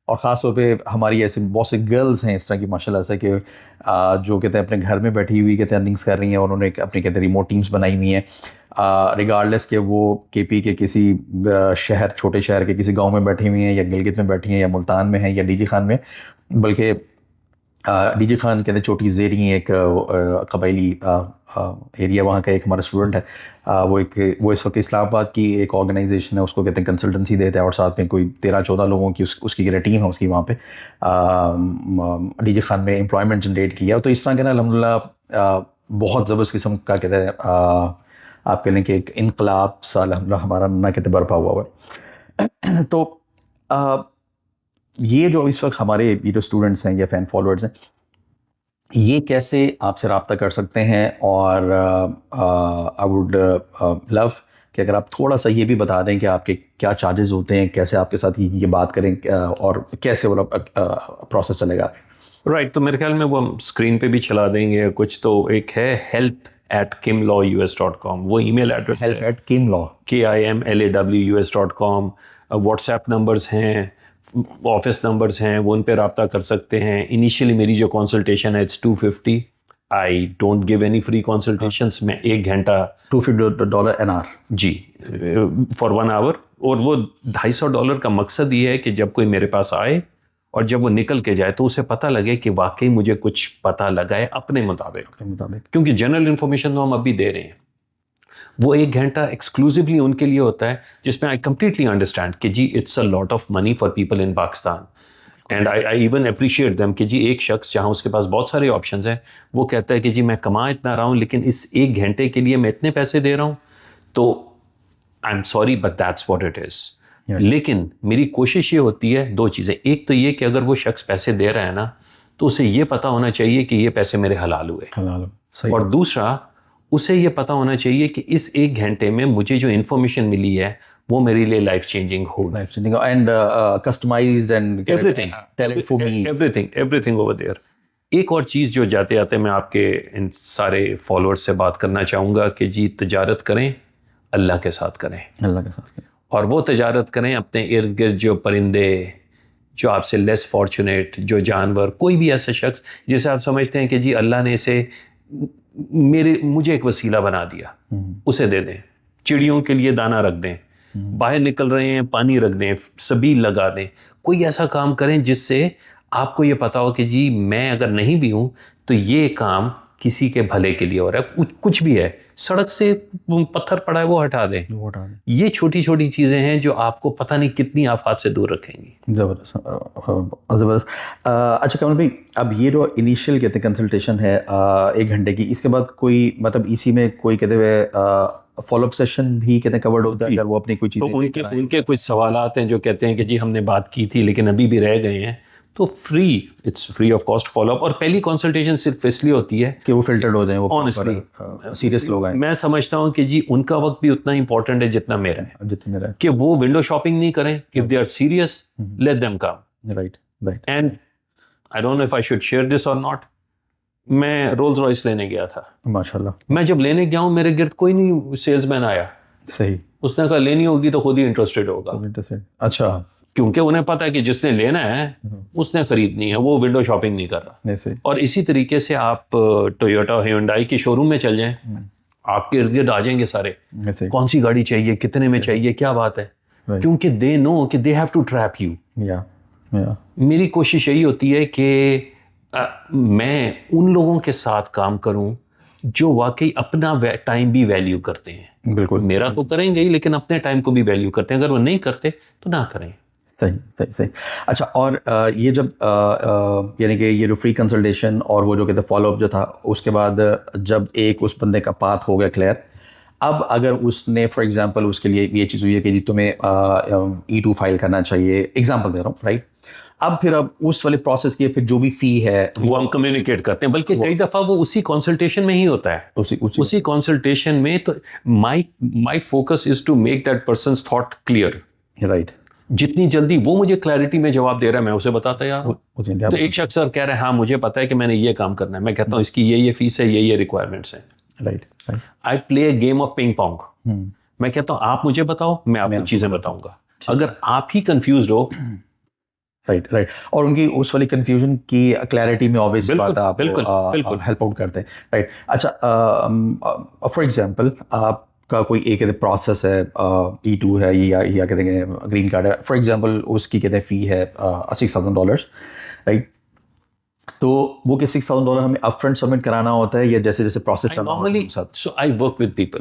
और ख़ास तौर पे हमारी ऐसे बहुत से गर्ल्स हैं इस तरह की माशाल्लाह से, कि जो कहते हैं अपने घर में बैठी हुई कहते हैं अर्निंग्स कर रही हैं, और उन्होंने अपनी कहते हैं रिमोट टीम्स बनाई हुई हैं, रिगार्डलेस के वो केपी के किसी शहर, छोटे शहर के किसी गांव में बैठी हुई हैं, या गिलगित में बैठी हैं, या मुल्तान में हैं, या डीजी खान में, बल्कि डीजे खान कहते हैं चोटी ज़ेरी एक कबायली एरिया वहाँ का एक हमारा स्टूडेंट है। वो इस वक्त इस्लामाबाद की एक ऑर्गेनाइजेशन है, उसको कहते हैं कंसल्टेंसी देता है, और साथ में कोई 13-14 लोगों की उसकी टीम है उसकी वहाँ पे डीजे खान में एम्प्लॉयमेंट जनरेट किया। तो इस तरह के ना अल्हम्दुलिल्लाह बहुत ज़बरदस्त किस्म का कहते हैं आप कह लें कि एक इनकलाब सा अल्हम्दुलिल्लाह हमारा ना कहते बर्पा हुआ है। तो ये जो इस वक्त हमारे ये जो स्टूडेंट्स हैं या फ़ैन फॉलोअर्स हैं, ये कैसे आपसे रब्ता कर सकते हैं? और आई वुड लव कि अगर आप थोड़ा सा ये भी बता दें कि आपके क्या चार्जेस होते हैं, कैसे आपके साथ ये बात करें, और कैसे वो प्रोसेस चलेगा। राइट, तो मेरे ख्याल में वो हम स्क्रीन पे भी चला देंगे कुछ। तो एक है help@kimlawus.com, वो ईमेल एड्रेस है, help@kimlaw KIMLAWUS.com। व्हाट्सएप नंबर्स हैं, ऑफिस नंबर्स हैं, वो उन पे रब्ता कर सकते हैं। इनिशियली मेरी जो कंसल्टेशन है it's 250। I don't give any free consultations. मैं 1 घंटा $250 an hour जी फॉर 1 आवर। और वो $250 का मकसद ये है कि जब कोई मेरे पास आए और जब वो निकल के जाए तो उसे पता लगे कि वाकई मुझे कुछ पता लगा है अपने मुताबिक। क्योंकि जनरल इंफॉर्मेशन तो हम अभी दे रहे हैं, वो 1 घंटा एक्सक्लूसिवली उनके लिए होता है, जिसमें आई कंप्लीटली अंडरस्टैंड कि जी it's a lot of money for people in Pakistan, and I even appreciate them कि जी एक शख्स जहाँ उसके पास बहुत सारे ऑप्शंस हैं, वो कहता है कि जी मैं कमा इतना रहा हूँ लेकिन इस 1 घंटे के लिए मैं इतने पैसे दे रहा हूँ। तो I am sorry but that's what it is. लेकिन मेरी कोशिश ये होती है 2 चीज़ें। एक तो ये कि अगर वो शख्स पैसे दे रहा है ना, तो उसे ये पता होना चाहिए कि ये पैसे मेरे हलाल हुए, और दूसरा उसे ये पता होना चाहिए कि इस 1 घंटे में मुझे जो इन्फॉर्मेशन मिली है वो मेरे लिए लाइफ चेंजिंग हो, and customised and everything over there. एक और चीज़ जो जाते आते मैं आपके इन सारे फॉलोअर्स से बात करना चाहूँगा कि जी तजारत करें, अल्लाह के साथ करें, और वो तजारत करें अपने इर्द गिर्द जो परिंदे, जो आपसे लेस फॉर्चुनेट, जो जानवर, कोई भी ऐसा शख्स जिसे आप समझते हैं कि जी अल्लाह ने इसे मुझे एक वसीला बना दिया, उसे दे दें। चिड़ियों के लिए दाना रख दें, बाहर निकल रहे हैं पानी रख दें, सबील लगा दें। कोई ऐसा काम करें जिससे आपको ये पता हो कि जी मैं अगर नहीं भी हूँ तो ये काम किसी के भले के लिए हो रहा है। कुछ भी है, सड़क से पत्थर पड़ा है वो हटा दें। ये छोटी छोटी चीज़ें हैं जो आपको पता नहीं कितनी आफत से दूर रखेंगी। ज़बरदस्त ज़बरदस्त। अच्छा कमल भाई, अब ये जो इनिशियल कहते हैं कंसल्टेशन है 1 घंटे की, इसके बाद कोई मतलब इसी में कोई कहते हुए फॉलोअप सेशन भी कहते हैं कवर्ड होता है अगर वो अपनी कोई चीज़, तो उनके कुछ सवालात हैं जो कहते हैं कि जी हमने बात की थी लेकिन अभी भी रह गए हैं, तो it's free of cost follow up. और पहली कंसल्टेशन सिर्फ इसलिए होती है कि वो फिल्टर्ड हो जाए, वो ऑनेस्टली सीरियस लोग हैं। मैं समझता हूँ कि जी उनका वक्त भी उतना इंपॉर्टेंट है जितना मेरा है, कि वो विंडो शॉपिंग नहीं करें। If they are serious, let them come. Right. And I don't know if I should share this और नॉट। मैं रोल्स रॉयस लेने गया था, माशाल्लाह। मैं जब लेने गया हूँ मेरे गिर्द कोई नहीं सेल्समैन आया। सही। उसने कहा लेनी होगी तो खुद ही इंटरेस्टेड होगा। अच्छा, क्योंकि उन्हें पता है कि जिसने लेना है उसने खरीदनी है, वो विंडो शॉपिंग नहीं कर रहा। और इसी तरीके से आप टोयोटा ह्यूंडई की शोरूम में चल जाएं, आपके इर्द गिर्द आ जाएंगे सारे, कौन सी गाड़ी चाहिए, कितने में चाहिए, क्या बात है, क्योंकि दे नो कि they have to trap you. मेरी कोशिश यही होती है कि मैं उन लोगों के साथ काम करूं जो वाकई अपना टाइम भी वैल्यू करते हैं। बिल्कुल, मेरा तो करेंगे ही लेकिन अपने टाइम को भी वैल्यू करते हैं। अगर वो नहीं करते तो ना करें। सही। अच्छा, और ये जब यानी कि ये जो फ्री कंसल्टेशन और वो जो कहते हैं फॉलोअप जो था, उसके बाद जब एक उस बंदे का पाथ हो गया क्लियर, अब अगर उसने फॉर एग्जांपल उसके लिए ये चीज़ हुई है कि जी तुम्हें E2 फाइल करना चाहिए, एग्जांपल दे रहा हूँ, राइट। अब उस वाले प्रोसेस की फिर जो भी फ़ी है वो हम कम्युनिकेट करते हैं, बल्कि कई दफ़ा वो उसी कंसल्टेशन में ही होता है। उसी कंसल्टेशन में तो my focus is to make that person's thought clear. Right. जितनी जल्दी वो मुझे क्लैरिटी में जवाब दे रहा है मैं उसे बताता यार। तो एक शख्स सर कह रहा है हाँ मुझे पता है कि मैंने ये काम करना है, मैं कहता हूँ इसकी ये फीस है, ये रिक्वायरमेंट्स हैं। Right. I play a game of ping pong. मैं कहता हूँ आप मुझे बताओ, मैं आपको चीजें बताऊंगा। अगर आप ही कंफ्यूज हो, राइट। और उनकी उस वाली कंफ्यूजन की क्लैरिटी में ऑब्वियस बात है, आप हेल्प आउट करते हैं, राइट। अच्छा, फॉर एग्जांपल आपका कोई एक प्रोसेस है, E2 है या कहते हैं ग्रीन कार्ड है, फॉर एग्जांपल उसकी कहते हैं फ़ी है $6,000, राइट। तो वो कि $6,000 हमें अपफ्रंट सबमिट कराना होता है या जैसे जैसे प्रोसेस चलना होता है नॉर्मली उनके साथ? So I work with people.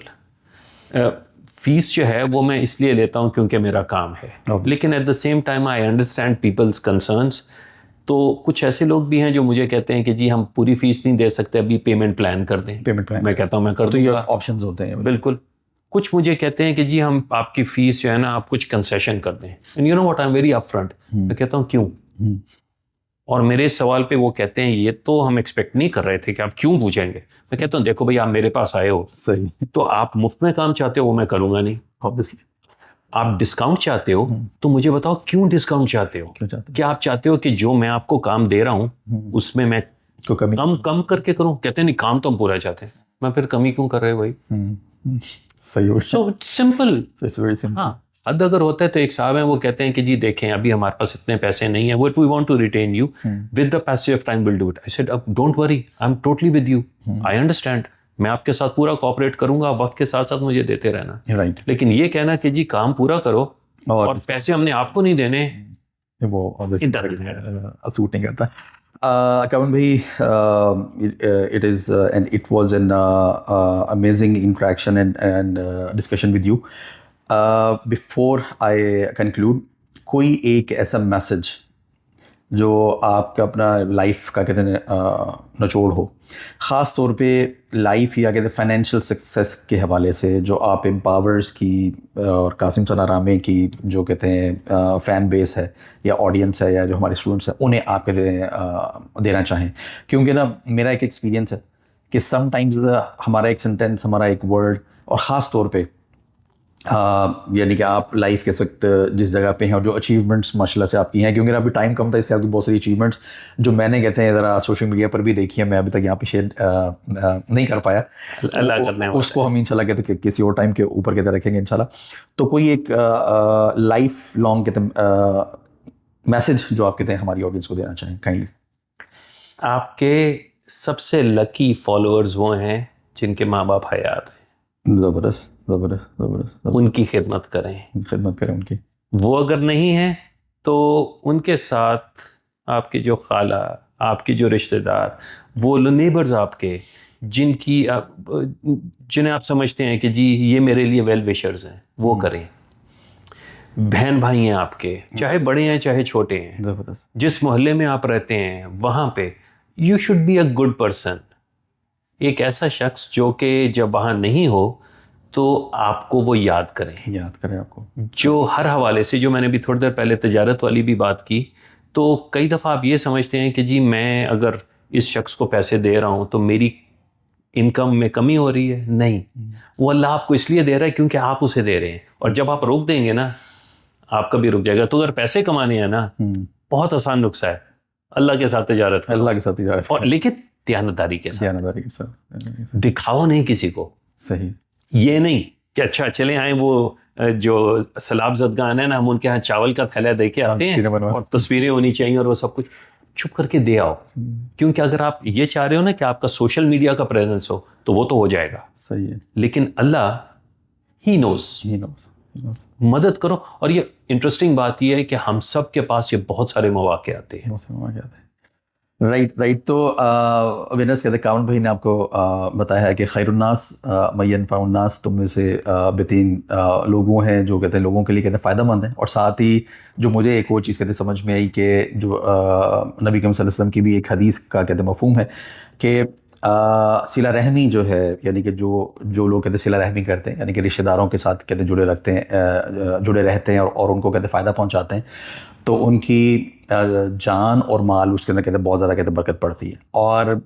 Fees जो है वो मैं इसलिए लेता हूँ क्योंकि मेरा काम है, लेकिन at the same time I understand people's concerns. तो कुछ ऐसे लोग भी हैं जो मुझे कहते हैं कि जी हम पूरी फीस नहीं दे सकते, अभी पेमेंट प्लान कर दें। पेमेंट प्लान मैं कहता हूँ मैं कर तो ये दूंगा। ऑप्शंस होते हैं। बिल्कुल। कुछ मुझे कहते हैं कि जी हम आपकी फीस जो है ना आप कुछ कंसेशन कर दें, and you know what, I am very upfront. मैं कहता हूँ क्यों? और मेरे सवाल पे वो कहते हैं ये तो हम एक्सपेक्ट नहीं कर रहे थे कि आप क्यों पूछेंगे। मैं कहता हूँ देखो भाई आप मेरे पास आए हो, सही, तो आप मुफ्त में काम चाहते हो वो मैं करूँगा नहीं। ऑब्वियसली। आप डिस्काउंट चाहते हो तो मुझे बताओ क्यों डिस्काउंट चाहते हो? क्यों चाहते क्या आप चाहते हो कि जो मैं आपको काम दे रहा हूँ उसमें मैं को कमी कम करके करूँ? कहते हैं नहीं काम तो हम पूरा चाहते हैं। मैं फिर कमी क्यों कर रहे हो भाई? सही हो। So simple. It's very simple. हाँ, हद अगर होता है तो एक साहब हैं वो कहते हैं कि जी देखें अभी हमारे पास इतने पैसे नहीं है, but we want to retain you with the passage of time will do it. I said अब don't worry, I am totally with you, I understand, मैं आपके साथ पूरा कोऑपरेट करूंगा, वक्त के साथ साथ मुझे देते रहना। राइट। लेकिन ये कहना कि जी काम पूरा करो और पैसे हमने आपको नहीं देने, वो सूट नहीं करता। Kavan bhai, it is and it was an amazing interaction and discussion with you. Before I conclude, कोई एक ऐसा मैसेज जो आपका अपना लाइफ का कहते हैं निचोड़ हो, ख़ास तौर पे लाइफ या कहते हैं फाइनेंशियल सक्सेस के हवाले से, जो आप एम्पावर्स की और कासिम सनारामे की जो कहते हैं फ़ैन बेस है या ऑडियंस है या जो हमारे स्टूडेंट्स हैं उन्हें आप कहते हैं देना चाहें? क्योंकि ना मेरा एक एक्सपीरियंस है कि समटाइम्स हमारा एक सेंटेंस, हमारा एक वर्ड, और ख़ास तौर पे यानी कि आप लाइफ के वक्त जिस जगह पे हैं और जो अचीवमेंट्स माशाल्लाह से आपकी हैं, क्योंकि अभी टाइम कम था इसलिए आपकी बहुत सारी अचीवमेंट्स जो मैंने कहते हैं ज़रा सोशल मीडिया पर भी देखी है, मैं अभी तक यहाँ पे शेयर नहीं कर पाया। अल्लाह करने वाला उसको हम इंशाल्लाह कहते हैं किसी और टाइम के ऊपर कहते रखेंगे इंशाल्लाह। तो कोई एक लाइफ लॉन्ग कहते मैसेज जो आप कहते हैं हमारी ऑडियंस को देना चाहें काइंडली। आपके सबसे लकी फॉलोअर्स वो हैं जिनके माँ बाप हयात हैं। ज़बरदस्त ज़बरदस्त ज़बरदस्त। उनकी खिदमत करें, खिदमत करें उनकी। वो अगर नहीं है तो उनके साथ आपके जो खाला, आपके जो रिश्तेदार, वो नेबर्स आपके जिन्हें आप समझते हैं कि जी ये मेरे लिए वेल विशर्स हैं, वो करें। बहन भाई हैं आपके, चाहे बड़े हैं चाहे छोटे हैं, ज़बरदस्त। जिस मोहल्ले में आप रहते हैं वहाँ पे you should be a good person. एक ऐसा शख्स जो कि जब वहाँ नहीं हो तो आपको वो याद करें आपको, जो हर हवाले से, जो मैंने भी थोड़ी देर पहले तिजारत वाली भी बात की, तो कई दफ़ा आप ये समझते हैं कि जी मैं अगर इस शख्स को पैसे दे रहा हूँ तो मेरी इनकम में कमी हो रही है। नहीं, वो अल्लाह आपको इसलिए दे रहा है क्योंकि आप उसे दे रहे हैं, और जब आप रोक देंगे ना आपका भी रुक जाएगा। तो अगर पैसे कमाने हैं ना, बहुत आसान नुस्खा है, अल्लाह के साथ तिजारत, अल्लाह के साथ तिजारत, और लेकिन त्यानदारी के साथ, दिखाओ नहीं किसी को। सही, ये नहीं कि अच्छा चले आए वो जो सलाब ज़दगान है ना, हम उनके यहाँ चावल का थैला दे के आते हैं और तस्वीरें होनी चाहिए और वो सब कुछ, चुप करके दे आओ। क्योंकि अगर आप ये चाह रहे हो ना कि आपका सोशल मीडिया का प्रेजेंस हो तो वो तो हो जाएगा, सही है, लेकिन अल्लाह ही नोज़, मदद करो। और ये इंटरेस्टिंग बात ये है कि हम सब के पास ये बहुत सारे मौके आते हैं। राइट। तो विनर्स कहते हैं, कावन भाई ने आपको बताया है कि खैरुन्नास मय्यनफ़उन्नास, तुम में से बेहतरीन लोगों हैं जो कहते हैं लोगों के लिए कहते हैं फ़ायदेमंद हैं। और साथ ही जो मुझे एक और चीज़ कहते समझ में आई कि जो नबी करीम सल्लल्लाहु अलैहि वसल्लम की भी एक हदीस का कहते मफ़हूम है कि सिला रहमी जो है, यानी कि जो लोग कहते सिला रहमी करते हैं, यानी कि रिश्तेदारों के साथ कहते जुड़े रहते हैं और उनको कहते फ़ायदा पहुँचाते हैं, तो उनकी जान और माल उसके अंदर कहते बहुत ज़्यादा कहते बरकत पड़ती है। और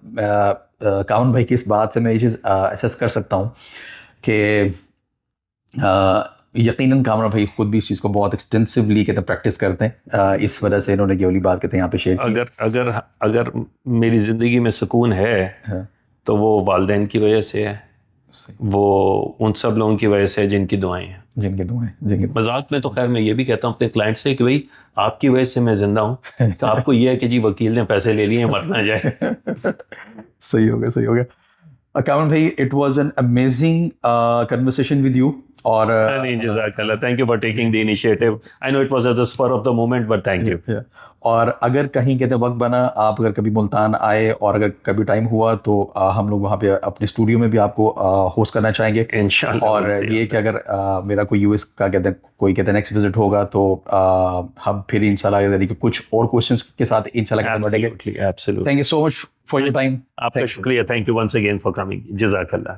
कावन भाई की इस बात से मैं ये चीज़ एसेस कर सकता हूँ कि यकीनन कामरा भाई खुद भी इस चीज़ को बहुत एक्सटेंसिवली कहते प्रैक्टिस करते हैं, इस वजह से इन्होंने ये वाली बात कहते हैं यहाँ पे शेयर की। अगर मेरी ज़िंदगी में सुकून है तो वो वालिदैन की वजह से है, वो उन सब लोगों की वजह से जिनकी दुआएं हैं, मजाक में तो खैर मैं ये भी कहता हूँ अपने क्लाइंट से कि भाई आपकी वजह से मैं जिंदा हूँ, तो आपको ये है कि जी वकील ने पैसे ले लिए, मर ना जाए। सही हो गया। कामन भाई, it was an amazing conversation with you. और नहीं, जज़ाकल्लाह, thank you for taking the initiative. I know it was at the spur of the moment, but thank you. और अगर कहीं कहते वक्त बना, आप अगर कभी मुल्तान आए और अगर कभी टाइम हुआ तो हम लोग वहाँ पे अपने स्टूडियो में भी आपको होस्ट करना चाहेंगे इंशाल्लाह। और ये कि अगर मेरा कोई यूएस का कहते हैं कोई कहते हैं नेक्स्ट विजिट होगा तो हम फिर इंशाल्लाह यानी कि कुछ और क्वेश्चंस के साथ इंशाल्लाह बढ़ेंगे। Absolutely. Thank you so much for your time. आपका शुक्रिया, thank you once again for coming. जज़ाकल्लाह।